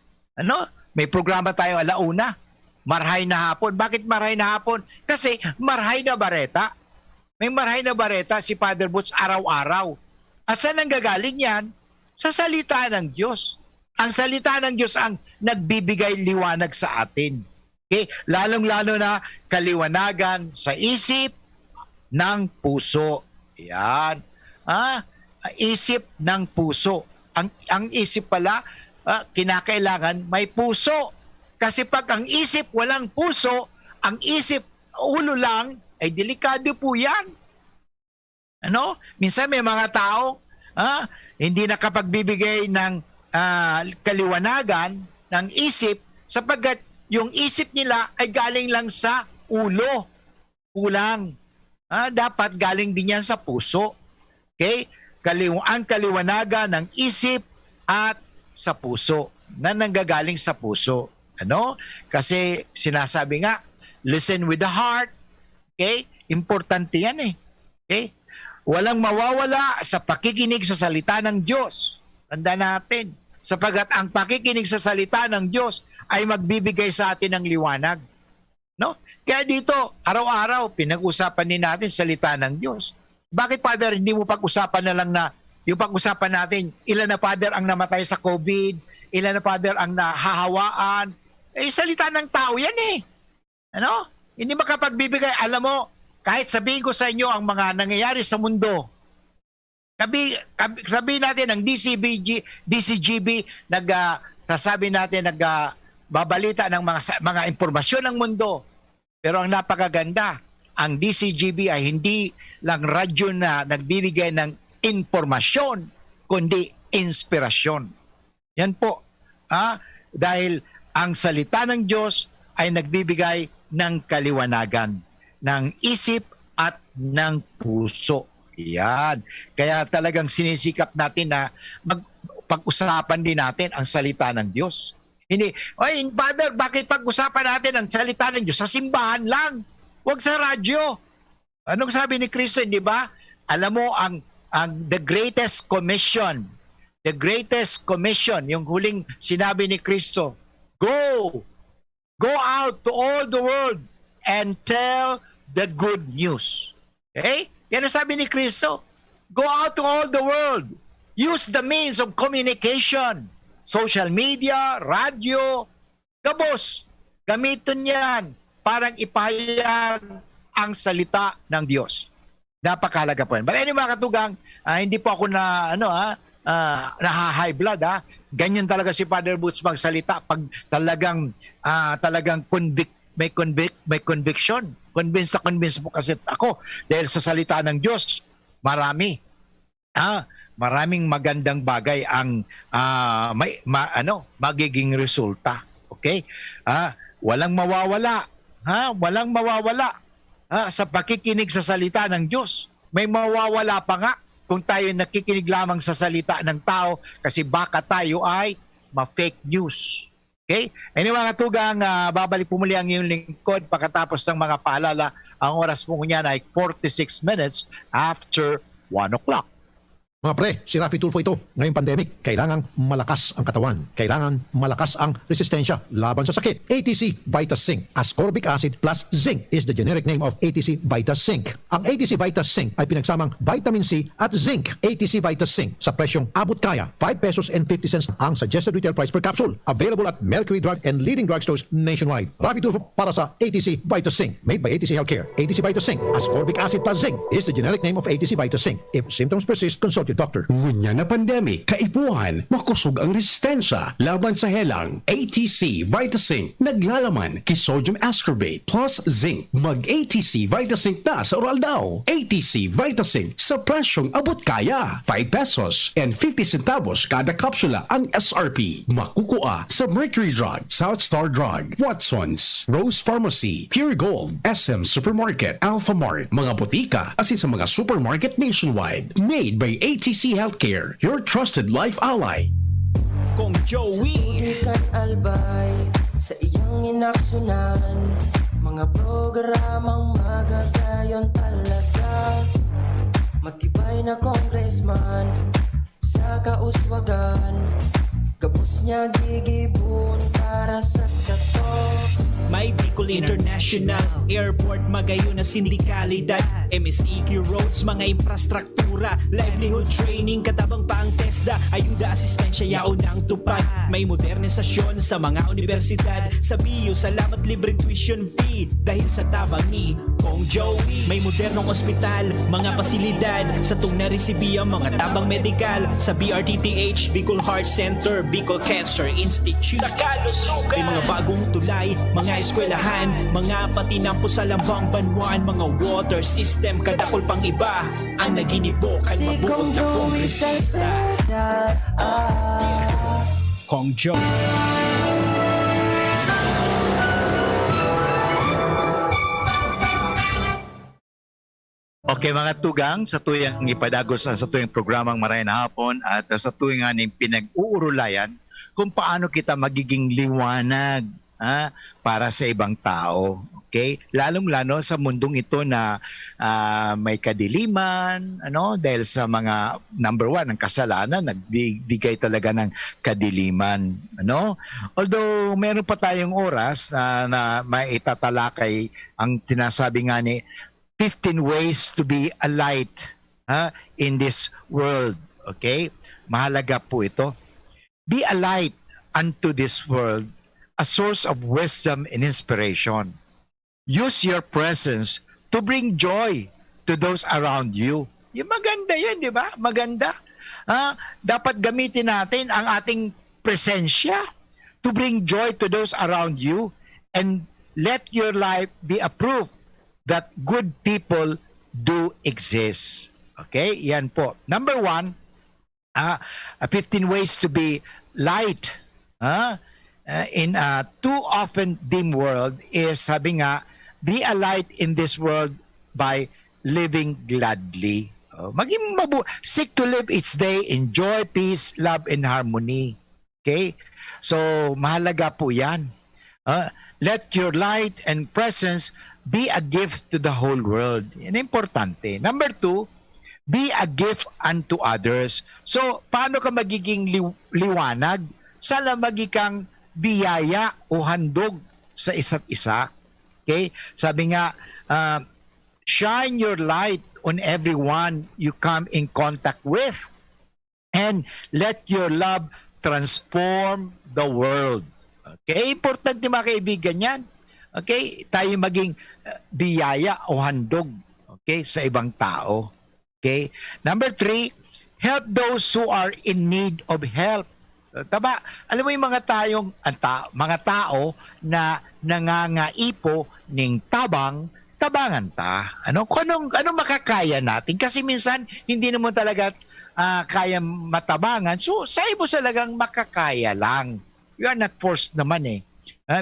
May programa tayo alauna, Marhay na Hapon. Bakit Marhay na Hapon? Kasi Marhay na Bareta. May Marhay na Bareta si Father Butch araw-araw. At saan ang gagaling yan? Sa salita ng Diyos. Ang salita ng Diyos ang nagbibigay liwanag sa atin. Okay? Lalong-lalo na kaliwanagan sa isip ng puso. Yan. Isip ng puso. Ang isip pala, kinakailangan may puso. Kasi pag ang isip walang puso, ang isip ulo lang, ay delikado po yan. Minsan may mga tao, hindi nakapagbibigay ng kaliwanagan ng isip sapagkat yung isip nila ay galing lang sa ulo. Kulang. Dapat galing din yan sa puso. Okay? Ang kaliwanagan ng isip at sa puso. Na nanggagaling sa puso. Kasi sinasabi nga, listen with the heart. Okay? Importante yan eh. Okay? Walang mawawala sa pakikinig sa salita ng Diyos. Tanda natin. Sapagat ang pakikinig sa salita ng Diyos ay magbibigay sa atin ng liwanag. Kaya dito, araw-araw, pinag-usapan din natin salita ng Diyos. Bakit, Father, hindi mo pag-usapan na lang na, yung pag-usapan natin, ilan na, Father, ang namatay sa COVID, ilan na, Father, ang nahahawaan. Salita ng tao yan eh. Hindi makapagbibigay. Alam mo, kahit sabihin ko sa inyo ang mga nangyayari sa mundo, sabihin natin ang DCGB, sasabi natin, nagbabalita ng mga impormasyon ng mundo. Pero ang napakaganda, ang DCGB ay hindi lang radyo na nagbibigay ng impormasyon, kundi inspirasyon. Yan po. Dahil ang salita ng Diyos ay nagbibigay ng kaliwanagan, ng isip at ng puso. Yan. Kaya talagang sinisikap natin na pag-usapan din natin ang salita ng Diyos. Hindi, Father, bakit pag-usapan natin ang salita ng Diyos? Sa simbahan lang. Huwag sa radyo. Anong sabi ni Kristo, hindi ba? Alam mo, ang the greatest commission, yung huling sinabi ni Kristo, go out to all the world and tell the good news. Okay? Yan ang sabi ni Kristo. Go out to all the world. Use the means of communication. Social media, radyo, gabos. Gamitin yan parang ipahayag ang salita ng Diyos. Napakahalaga po yan. But anyway, mga katugang, hindi po ako na high blood. Ganyan talaga si Father Butch magsalita pag talagang may conviction. Convince po kasi ako dahil sa salita ng Diyos, maraming magandang bagay ang magiging resulta. Okay? Walang mawawala. Walang mawawala sa pakikinig sa salita ng Diyos. May mawawala pa nga kung tayo nakikinig lamang sa salita ng tao kasi baka tayo ay ma-fake news. Okay? Anyway mga tugang, babalik po muli ang iyong lingkod pagkatapos ng mga paalala. Ang oras po niyan ay 46 minutes after 1 o'clock. Mga pre, si Rafi Tulfo ito. Ngayong pandemic, kailangang malakas ang katawan. Kailangan malakas ang resistensya laban sa sakit. ATC Vitazinc. Ascorbic acid plus zinc is the generic name of ATC Vitazinc. Ang ATC Vitazinc ay pinagsamang vitamin C at zinc. ATC Vitazinc sa presyong abot kaya. 5 pesos and 50 cents ang suggested retail price per capsule. Available at Mercury Drug and leading drugstores nationwide. Rafi Tulfo para sa ATC Vitazinc. Made by ATC Healthcare. ATC Vitazinc. Ascorbic acid plus zinc is the generic name of ATC Vitazinc. If symptoms persist, consult your doctor. Ngunya na pandemic, kaipuhan, makusog ang resistensya laban sa helang. ATC Vitazinc naglalaman kay sodium ascorbate plus zinc. Mag-ATC Vitazinc na sa oral daw. ATC Vitazinc sa presyong abot kaya. 5 pesos and 50 centavos kada kapsula ang SRP. Makukuha sa Mercury Drug, South Star Drug, Watsons, Rose Pharmacy, Pure Gold, SM Supermarket, Alpha Mart, mga botika, asin sa mga supermarket nationwide. Made by ATC Healthcare, your trusted life ally. Kung Joey Ikan albay sa iyong inaksyonan, mga programang magagayon talaga. Matibay na congressman sa kauswagan, kabus niya gigibon para sa sato. May Bicol International Airport, magayon na sindikalidad, MSEQ roads, mga infrastruktura, livelihood training, katabang pa ang TESDA, ayuda, asistensya, yaon ang tupad. May modernisasyon sa mga universidad, sa BIO, salamat libreng tuition fee, dahil sa tabang ni Kong Joey. May modernong ospital, mga pasilidad, sa tung naresibiya, mga tabang medikal, sa BRTTH, Bicol Heart Center, Bicol Cancer Institute. May mga bagong tulay, mga eskwelahan, mga patinampo sa lambang banwan, mga water system, kadakol pang iba ang naginibokan, mabuot na kongresista. Kong Joey. Okay mga tugang, sa tuyang ipadagos sa tuyang programang Maray na Hapon at sa tuyang aning pinag-uurulayan kung paano kita magiging liwanag para sa ibang tao. Okay? Lalong-lalo sa mundong ito na may kadiliman, dahil sa mga number 1 ang kasalanan, nagbigay talaga ng kadiliman, Although meron pa tayong oras na maitatalakay ang sinasabi nga ni 15 ways to be a light in this world. Okay? Mahalaga po ito. Be a light unto this world, a source of wisdom and inspiration. Use your presence to bring joy to those around you. Yung maganda yan, di ba? Maganda. Dapat gamitin natin ang ating presensya to bring joy to those around you and let your life be a proof that good people do exist. Okay? Yan po. Number 1, 15 ways to be light in a too often dim world is, sabi nga, be a light in this world by living gladly. Maging seek to live each day in joy, peace, love, and harmony. Okay? So, mahalaga po yan. Let your light and presence be a gift to the whole world. Yan importante. Number 2, be a gift unto others. So, paano ka magiging liwanag? Sana magiging biyaya o handog sa isa't isa. Okay? Sabi nga, shine your light on everyone you come in contact with and let your love transform the world. Okay? Importante mga kaibigan yan. Okay? Tayo maging biyaya o handog, okay, sa ibang tao. Okay? Number 3, help those who are in need of help. Taba, alam mo yung mga tao na nangangaipo ning tabangan ta. Kung anong makakaya natin? Kasi minsan hindi naman talaga kaya matabangan. So, sa ibo talagang makakaya lang. You are not forced naman eh.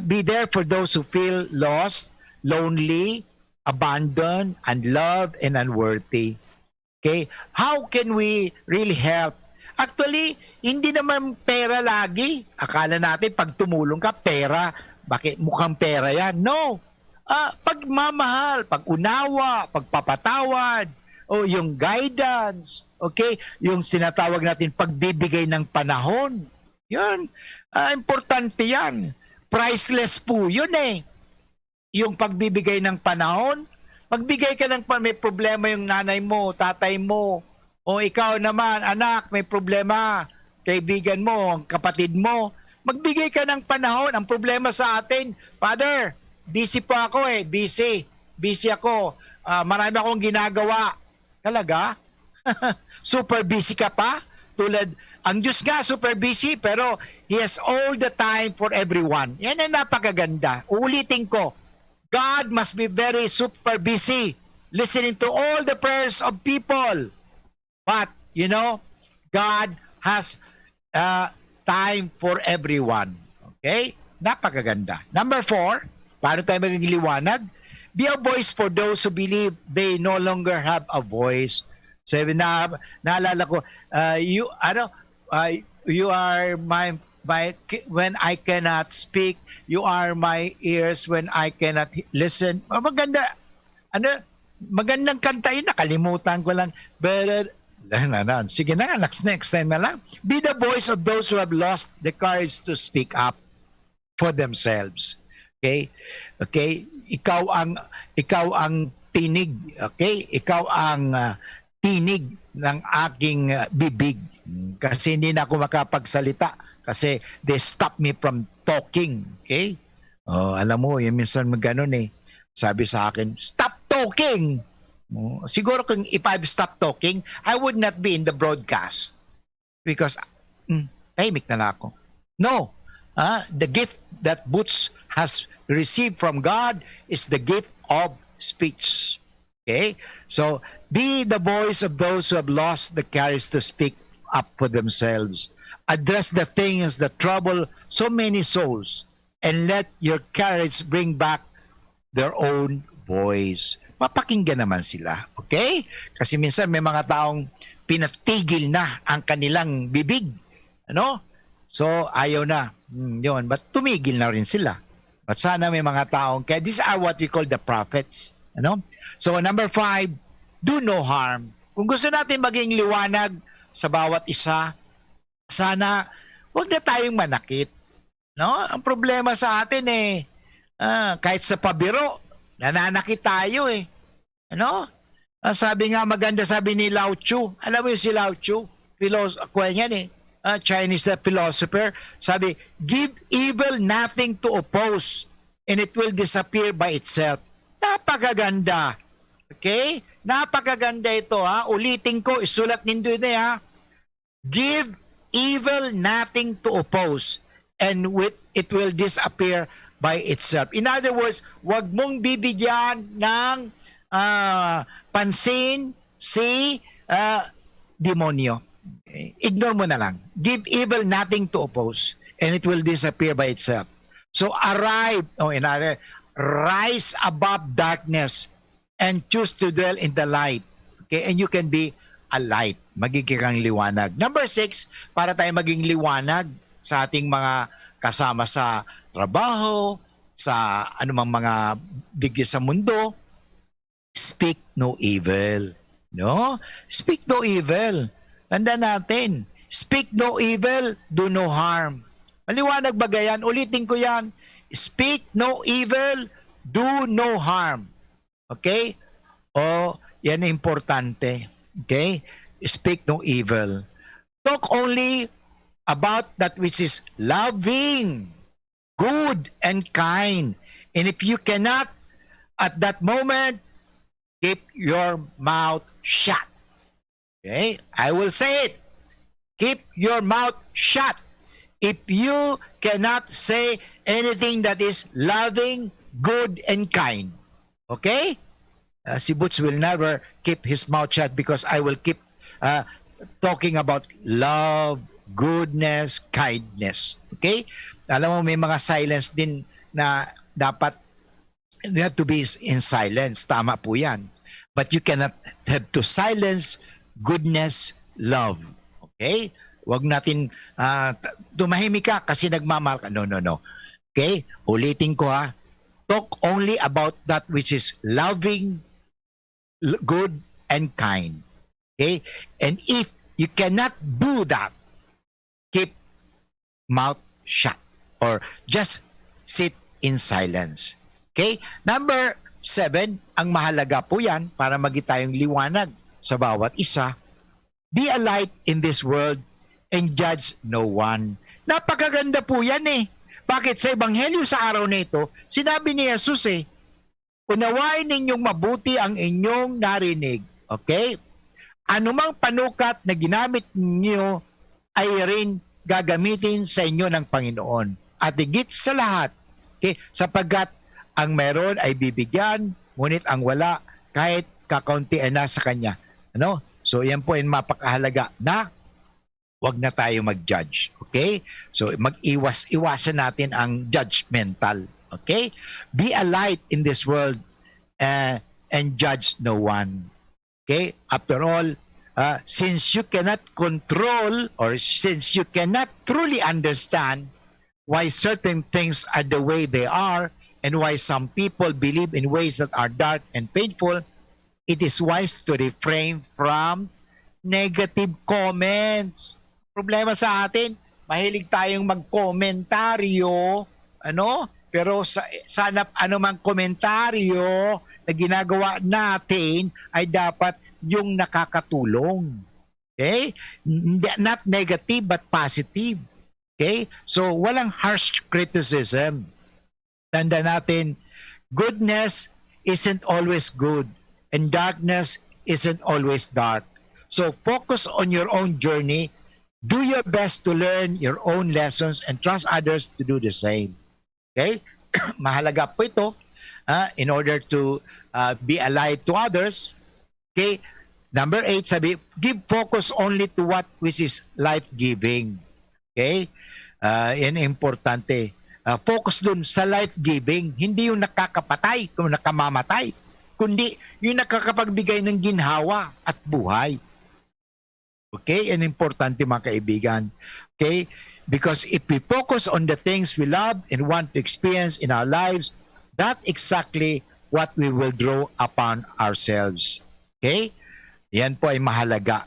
Be there for those who feel lost, lonely, abandoned, unloved, and unworthy. Okay? How can we really help Actually, hindi naman pera lagi. Akala natin pag tumulong ka, pera. Bakit mukhang pera yan? No. Pagmamahal, pag-unawa, pagpapatawad, o yung guidance, okay? Yung sinatawag natin pagbibigay ng panahon. Yun. Importante yan. Priceless po yun eh. Yung pagbibigay ng panahon, magbigay ka ng may problema yung nanay mo, tatay mo, o ikaw naman, anak, may problema, kaibigan mo, kapatid mo, magbigay ka ng panahon. Ang problema sa atin, Father, busy po ako eh, busy ako, marami akong ginagawa. Talaga? Super busy ka pa? Tulad, ang Diyos nga super busy, pero He has all the time for everyone. Yan ang napakaganda. Uulitin ko, God must be very super busy listening to all the prayers of people. But, you know, God has time for everyone. Okay? Napakaganda. Number 4, paano tayo magiging liwanag? Be a voice for those who believe they no longer have a voice. Sabi na, naalala ko, you are my when I cannot speak, you are my ears when I cannot listen. Maganda, magandang kanta yun, nakalimutan ko lang. But, sige na, next time na lang. Be the voice of those who have lost the courage to speak up for themselves. Okay? Okay? Ikaw ang tinig, okay? Ikaw ang tinig ng aking bibig. Kasi hindi na ako makapagsalita kasi they stop me from talking, okay? Alam mo, yung minsan magganon eh. Sabi sa akin, stop talking! Siguro kung if I stop talking, I would not be in the broadcast. Because, tahimik na lang ako. No! The gift that Boots has received from God is the gift of speech. Okay? So, be the voice of those who have lost the courage to speak up for themselves. Address the things that trouble so many souls and let your courage bring back their own voice. Mapakinggan naman sila. Okay? Kasi minsan may mga taong pinatigil na ang kanilang bibig. Ano? So, ayaw na. Yun. But tumigil na rin sila. But sana may mga taong, kaya these are what we call the prophets. Ano? So, number 5, do no harm. Kung gusto natin maging liwanag sa bawat isa, sana wag na tayong manakit. No? Ang problema sa atin kahit sa pabiro, nananakit tayo eh. Ano? Sabi nga maganda, sabi ni Lao Tzu. Alam mo yung si Lao Tzu? Chinese philosopher. Sabi, give evil nothing to oppose and it will disappear by itself. Napakaganda. Okay? Napakaganda ito ha. Ulitin ko, isulat nindo na ha. Give evil nothing to oppose and it will disappear by itself. In other words, wag mong bibigyan ng pansin si demonyo. Okay? Ignore mo na lang. Give evil nothing to oppose and it will disappear by itself. So rise above darkness and choose to dwell in the light. Okay? And you can be a light. Magiging kang liwanag. Number 6, para tayo maging liwanag sa ating mga kasama sa trabaho, sa anumang mga digdi sa mundo, speak no evil. No? Speak no evil. Tandaan natin, speak no evil, do no harm. Maliwanag ba yan? Ulitin ko yan. Speak no evil, do no harm. Okay? Yan ang importante. Okay? Speak no evil. Talk only about that which is loving, good, and kind. And if you cannot, at that moment, keep your mouth shut. Okay? I will say it. Keep your mouth shut. If you cannot say anything that is loving, good, and kind. Okay? Si Boots will never keep his mouth shut because I will keep talking about love, goodness, kindness. Okay? Alam mo, may mga silence din na dapat you have to be in silence. Tama po yan. But you cannot have to silence goodness, love. Okay? Huwag natin tumahimik ka kasi nagmamahal ka. No, no, no. Okay? Ulitin ko ha. Talk only about that which is loving, good, and kind. Okay? And if you cannot do that, keep mouth shut or just sit in silence. Okay? Number 7, ang mahalaga po yan para maging tayong liwanag sa bawat isa. Be a light in this world and judge no one. Napakaganda po yan eh. Bakit sa Ebanghelyo sa araw na ito, sinabi ni Jesus unawain ninyong mabuti ang inyong narinig. Okay? Anumang panukat na ginamit ninyo ay rin gagamitin sa inyo ng Panginoon. At higit sa lahat, okay, sapagkat ang meron ay bibigyan, ngunit ang wala kahit kakauntian na sa Kanya. Ano? So yan po yung mapakahalaga na wag na tayo mag-judge. Okay? So mag-iwasan natin ang judgmental. Okay? Be a light in this world and judge no one. Okay? After all, since you cannot control or since you cannot truly understand why certain things are the way they are and why some people believe in ways that are dark and painful, it is wise to refrain from negative comments. Problema sa atin, mahilig tayong magkomentaryo, ano? Pero sana anumang komentaryo na ginagawa natin ay dapat yung nakakatulong. Okay? Not negative but positive. Okay? So walang harsh criticism. Tanda natin, goodness isn't always good and darkness isn't always dark. So focus on your own journey. Do your best to learn your own lessons and trust others to do the same. Okay? Mahalaga po ito in order to be a light to others. Okay? Number 8, sabi, give focus only to what which is life-giving. Okay? Yan importante. Focus dun sa life-giving. Hindi yung nakakapatay, kung nakamamatay, kundi yung nakakapagbigay ng ginhawa at buhay. Okay? And importante mga kaibigan. Okay? Because if we focus on the things we love and want to experience in our lives, that's exactly what we will draw upon ourselves. Okay? Yan po ay mahalaga.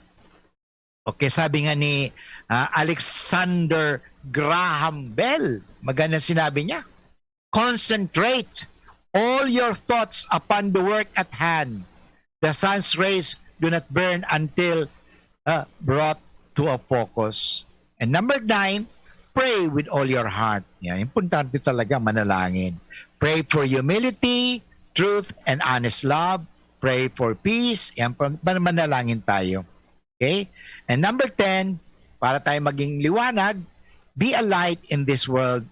Okay, sabi nga ni Alexander Graham Bell, maganda sinabi niya, concentrate all your thoughts upon the work at hand. The sun's rays do not burn until brought to a focus. And number 9, pray with all your heart. Yan, importante talaga manalangin. Pray for humility, truth, and honest love. Pray for peace. Yan, manalangin tayo. Okay? And number 10, para tayo maging liwanag, be a light in this world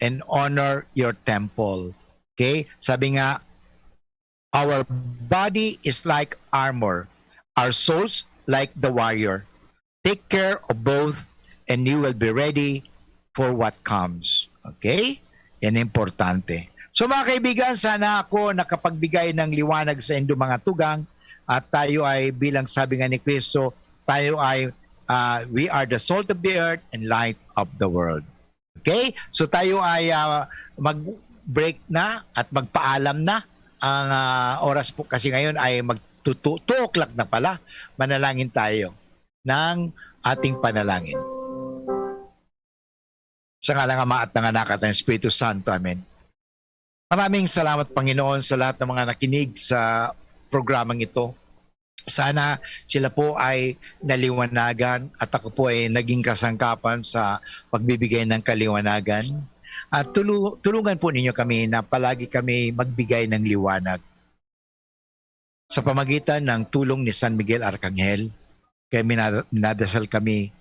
and honor your temple. Okay? Sabi nga, our body is like armor. Our souls like the warrior. Take care of both and you will be ready for what comes. Okay? Yan importante. So mga kaibigan, sana ako nakapagbigay ng liwanag sa inyong mga tugang at tayo ay bilang sabi nga ni Kristo, tayo ay we are the salt of the earth and light of the world. Okay? So tayo ay mag-break na at magpaalam na. Ang oras po kasi ngayon ay 2 o'clock na pala. Manalangin tayo ng ating panalangin. Sa ngalang Ama at ng Anak at ng Espiritu Santo. Amen. Maraming salamat Panginoon sa lahat ng mga nakinig sa programang ito. Sana sila po ay naliwanagan at ako po ay naging kasangkapan sa pagbibigay ng kaliwanagan. At tulungan po ninyo kami na palagi kami magbigay ng liwanag. Sa pamagitan ng tulong ni San Miguel Arcangel, kaya minadasal kami,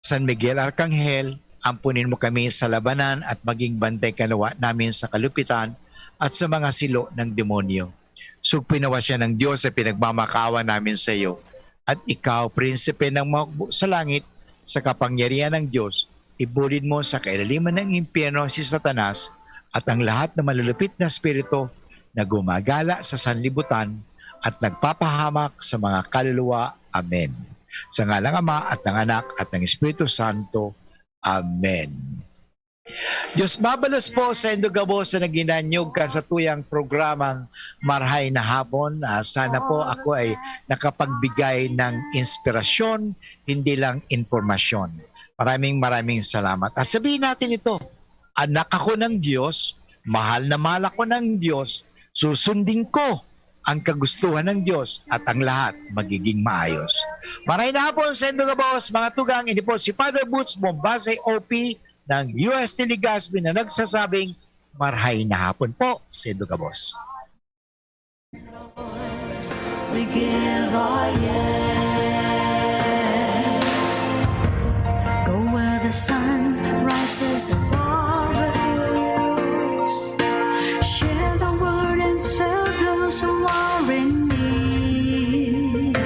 San Miguel Arcangel, ampunin mo kami sa labanan at maging bantay kanawa namin sa kalupitan at sa mga silo ng demonyo. Sugpinawa siya ng Diyos sa pinagmamakawa namin sa iyo. At ikaw, prinsipe ng mga sa langit, sa kapangyarihan ng Diyos, ibulid mo sa kailaliman ng impyerno si Satanas at ang lahat ng malulupit na spirito na gumagala sa sanlibutan at nagpapahamak sa mga kaluluwa. Amen. Sa ngalan ng Ama at ng Anak at ng Espiritu Santo. Amen. Diyos mabalos po sa Indogabo sa naginanyog ka sa tuyang programang Marhay na Hapon. Sana po ako ay nakapagbigay ng inspirasyon, hindi lang informasyon. Maraming salamat. At sabihin natin ito, anak ako ng Diyos, mahal na mahal ako ng Diyos, susundin ko ang kagustuhan ng Diyos at ang lahat magiging maayos. Marhay na hapon sa Indogabos, mga tugang, hindi po si Father Boots Mombase OP ng UST Legazpi na nagsasabing marhay na hapon po sa Indogabos. We give our yes. Go where the sun rises above the hills. Share the word and serve those who are in need.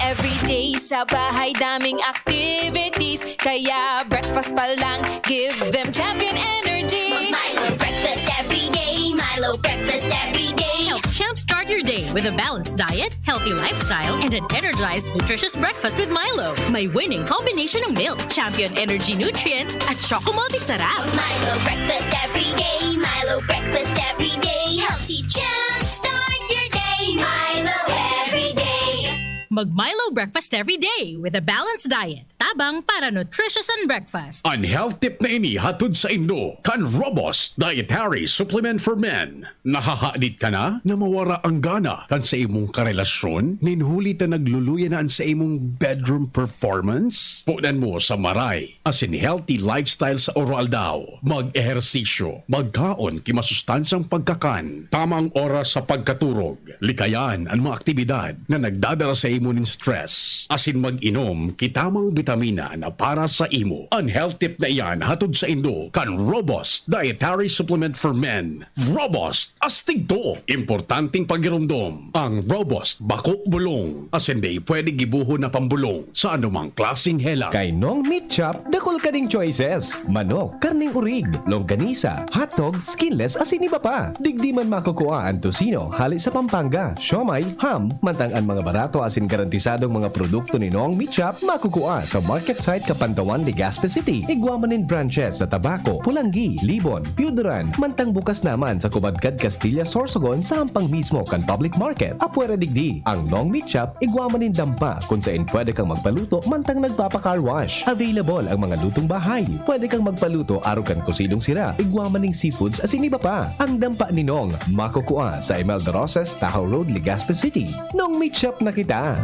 Every day sa bahay daming activities, kaya breakfast pa lang give them champion energy. Milo breakfast every day, Milo breakfast every day. Help Champ start your day with a balanced diet, healthy lifestyle, and an energized, nutritious breakfast with Milo. May winning combination ng milk, champion energy nutrients, at Choco Multisarap. Milo breakfast every day, Milo breakfast every day. Helps you jump start your day, Milo every day. Mag-Milo breakfast every day with a balanced diet. Tabang para nutritious and breakfast. Ang health tip na ini hatod sa Indo kan Robust Dietary Supplement for Men. Nahahalit ka na na mawara ang gana kan sa imong karelasyon? Ninhuli ta nagluluyaan sa imong bedroom performance? Punan mo sa maray asin healthy lifestyle sa oral daw. Mag-ehersisyo, magkaon kimasustansyang pagkakan, tamang oras sa pagkaturog, likayan ang mga aktibidad na nagdadala sa imo ning stress. Asin mag-inom kitamang vitamina na para sa imo. Ang health tip na iyan hatod sa Indo kan Robust Dietary Supplement for Men. Robust astig to. Importanteng pagirumdom. Ang Robust bako bulong. Asin day pwede gibuho na pambulong sa anumang klaseng helang. Kay Nong Meat Chop, dakol ka ding choices. Manok, karning urig, longganisa, hotdog, skinless, asin iba pa. Digdi man makukuha ang tosino, hali sa Pampanga, siomay, ham, mantang ang mga barato asin garantisadong mga produkto ni Nong Meat Shop makukuha sa market site Kapantawan, Legazpi City. Igwamanin branches sa Tabaco, Pulangi, Libon, Piuduran, mantang bukas naman sa Kubadkad, Castilla, Sorsogon sa hampang mismo kan public market. Apwera digdi, ang Nong Meat Shop igwamanin dampa kung saan pwede kang magpaluto mantang nagpapa-car wash. Available ang mga lutong bahay. Pwede kang magpaluto araw kan kusidong sira, igwamaning seafoods asin iba pa. Ang dampa ni Nong makukuha sa Imelda Roses, Tahoe Road, Legazpi City. Nong Meat Shop na kita.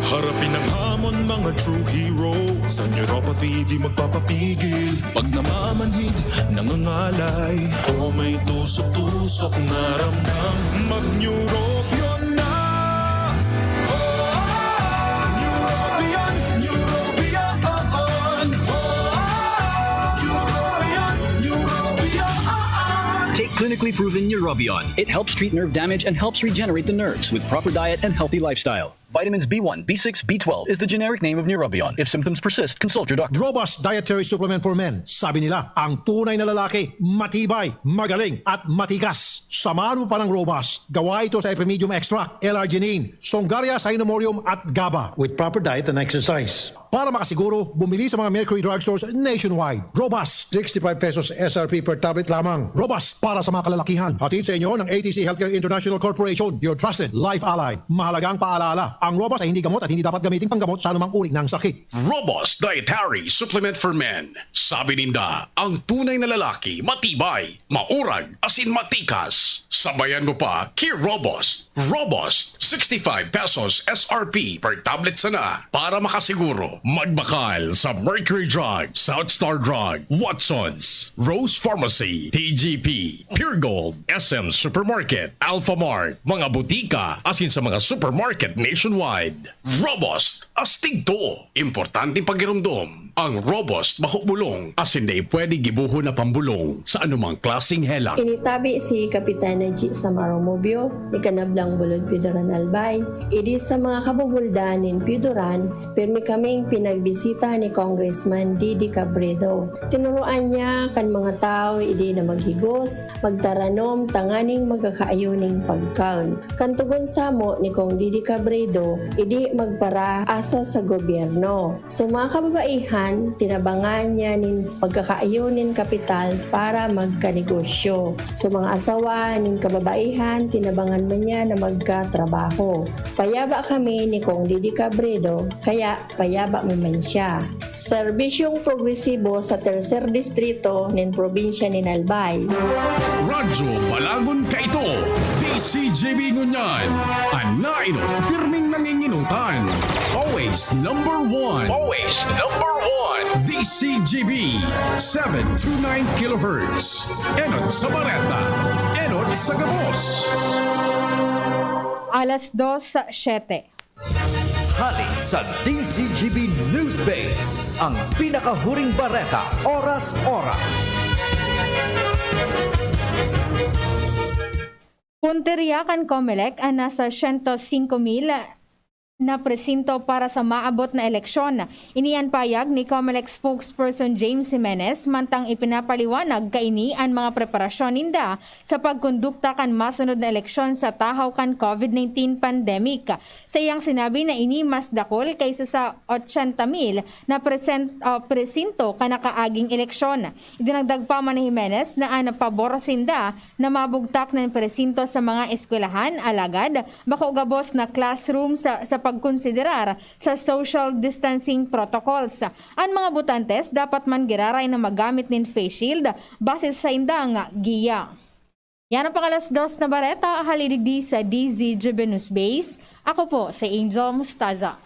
Harapin ang hamon mga true hero. Sa neuropathy di magpapapigil. Pag namamanhid, nangangalay, o may tusok-tusok na ramdam, mag-neurobion na. Neurobion, Neurobion. Take clinically proven Neurobion. It helps treat nerve damage and helps regenerate the nerves with proper diet and healthy lifestyle. Vitamins B1, B6, B12 is the generic name of Neurobion. If symptoms persist, consult your doctor. Robust Dietary Supplement for Men. Sabi nila, ang tunay na lalaki, matibay, magaling, at matikas. Samahan mo pa ng Robust. Gawa ito sa Epimedium Extract, L-Arginine, Songaria Cynomorium at GABA. With proper diet and exercise. Para makasiguro, bumili sa mga Mercury Drugstores nationwide. Robust, 65 pesos SRP per tablet lamang. Robust para sa mga kalalakihan. Hatid sa inyo ng ATC Healthcare International Corporation, your trusted life ally. Mahalagang paalala, ang Robust ay hindi gamot at hindi dapat gamitin panggamot sa anumang uri ng sakit. Robust Dietary Supplement for Men. Sabi ninda, ang tunay na lalaki, matibay, maurag, asin matikas. Sabayan mo pa, Key Robust. Robust, 65 pesos SRP per tablet sana. Para makasiguro, magbakal sa Mercury Drug, South Star Drug, Watsons, Rose Pharmacy, TGP, Pure Gold, SM Supermarket, Alpha Mart, mga butika, asin sa mga supermarket nationwide. Robust, astig to. Importanteng pagirumdom. Ang Robust makubulong, asin day pwede gibuho na pambulong sa anumang klaseng helang. Initabi si Kapitana G. Samaromobio, ikanablang bulod Pidoran Albay. Idi sa mga kabubuldanin Pidoran, pirmi kaming pinagbisita ni Congressman Didi Cabredo. Tinuruan niya kan mga tao idi na maghigos, magtaranom, tanganing magkakaayuning pagkaon. Kantugon samo ni Kong Didi Cabredo, Bredo, idi magpara asa sa gobyerno. So mga kababaihan, tinabangan niya nin pagkakaayonin kapital para magkanegosyo. So mga asawa nin kababaihan, tinabangan man niya na magkatrabaho. Payaba kami ni Kong Didi Cabredo, kaya payaba man siya. Serbisyong progresibo sa tercer distrito nin probinsya ni Albay. Radyo Balagon ka ito, DCJB Ngunyan, Anainot, pirming nanginginutan. Always number one. Always number one. DCJB, 729 kHz. Enot sa Bareta, Enot sa Gabos. Alas 2:07. Hali sa DCGB News Base, ang pinakahuring bareta oras-oras. Punteriakan Comelec ang nasa 105,000 na presinto para sa maabot na eleksyon. Iniyan payag ni Comelec spokesperson James Jimenez mantang ipinapaliwanag kaini ang mga preparasyon ninda sa pagkondukta kan masunod na eleksyon sa tahaw kan COVID-19 pandemic. Sa iyang sinabi na ini mas dakol kaysa sa 80,000 na presinto kanakaaging eleksyon. Idinagdag pa man ni Jimenez na pabor sinda na mabugtak ng presinto sa mga eskwelahan, alagad bako gabos na classroom sa pagkonsiderar sa social distancing protocols. Ang mga butantes dapat man giraray na magamit nin face shield base sa indang giya. Yan ang pangalas 2 na bareta, halidigdi sa DZGB News Base. Ako po si Angel Mustaza.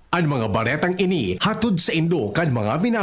Ang mga baretang ini hatod sa Indo kan mga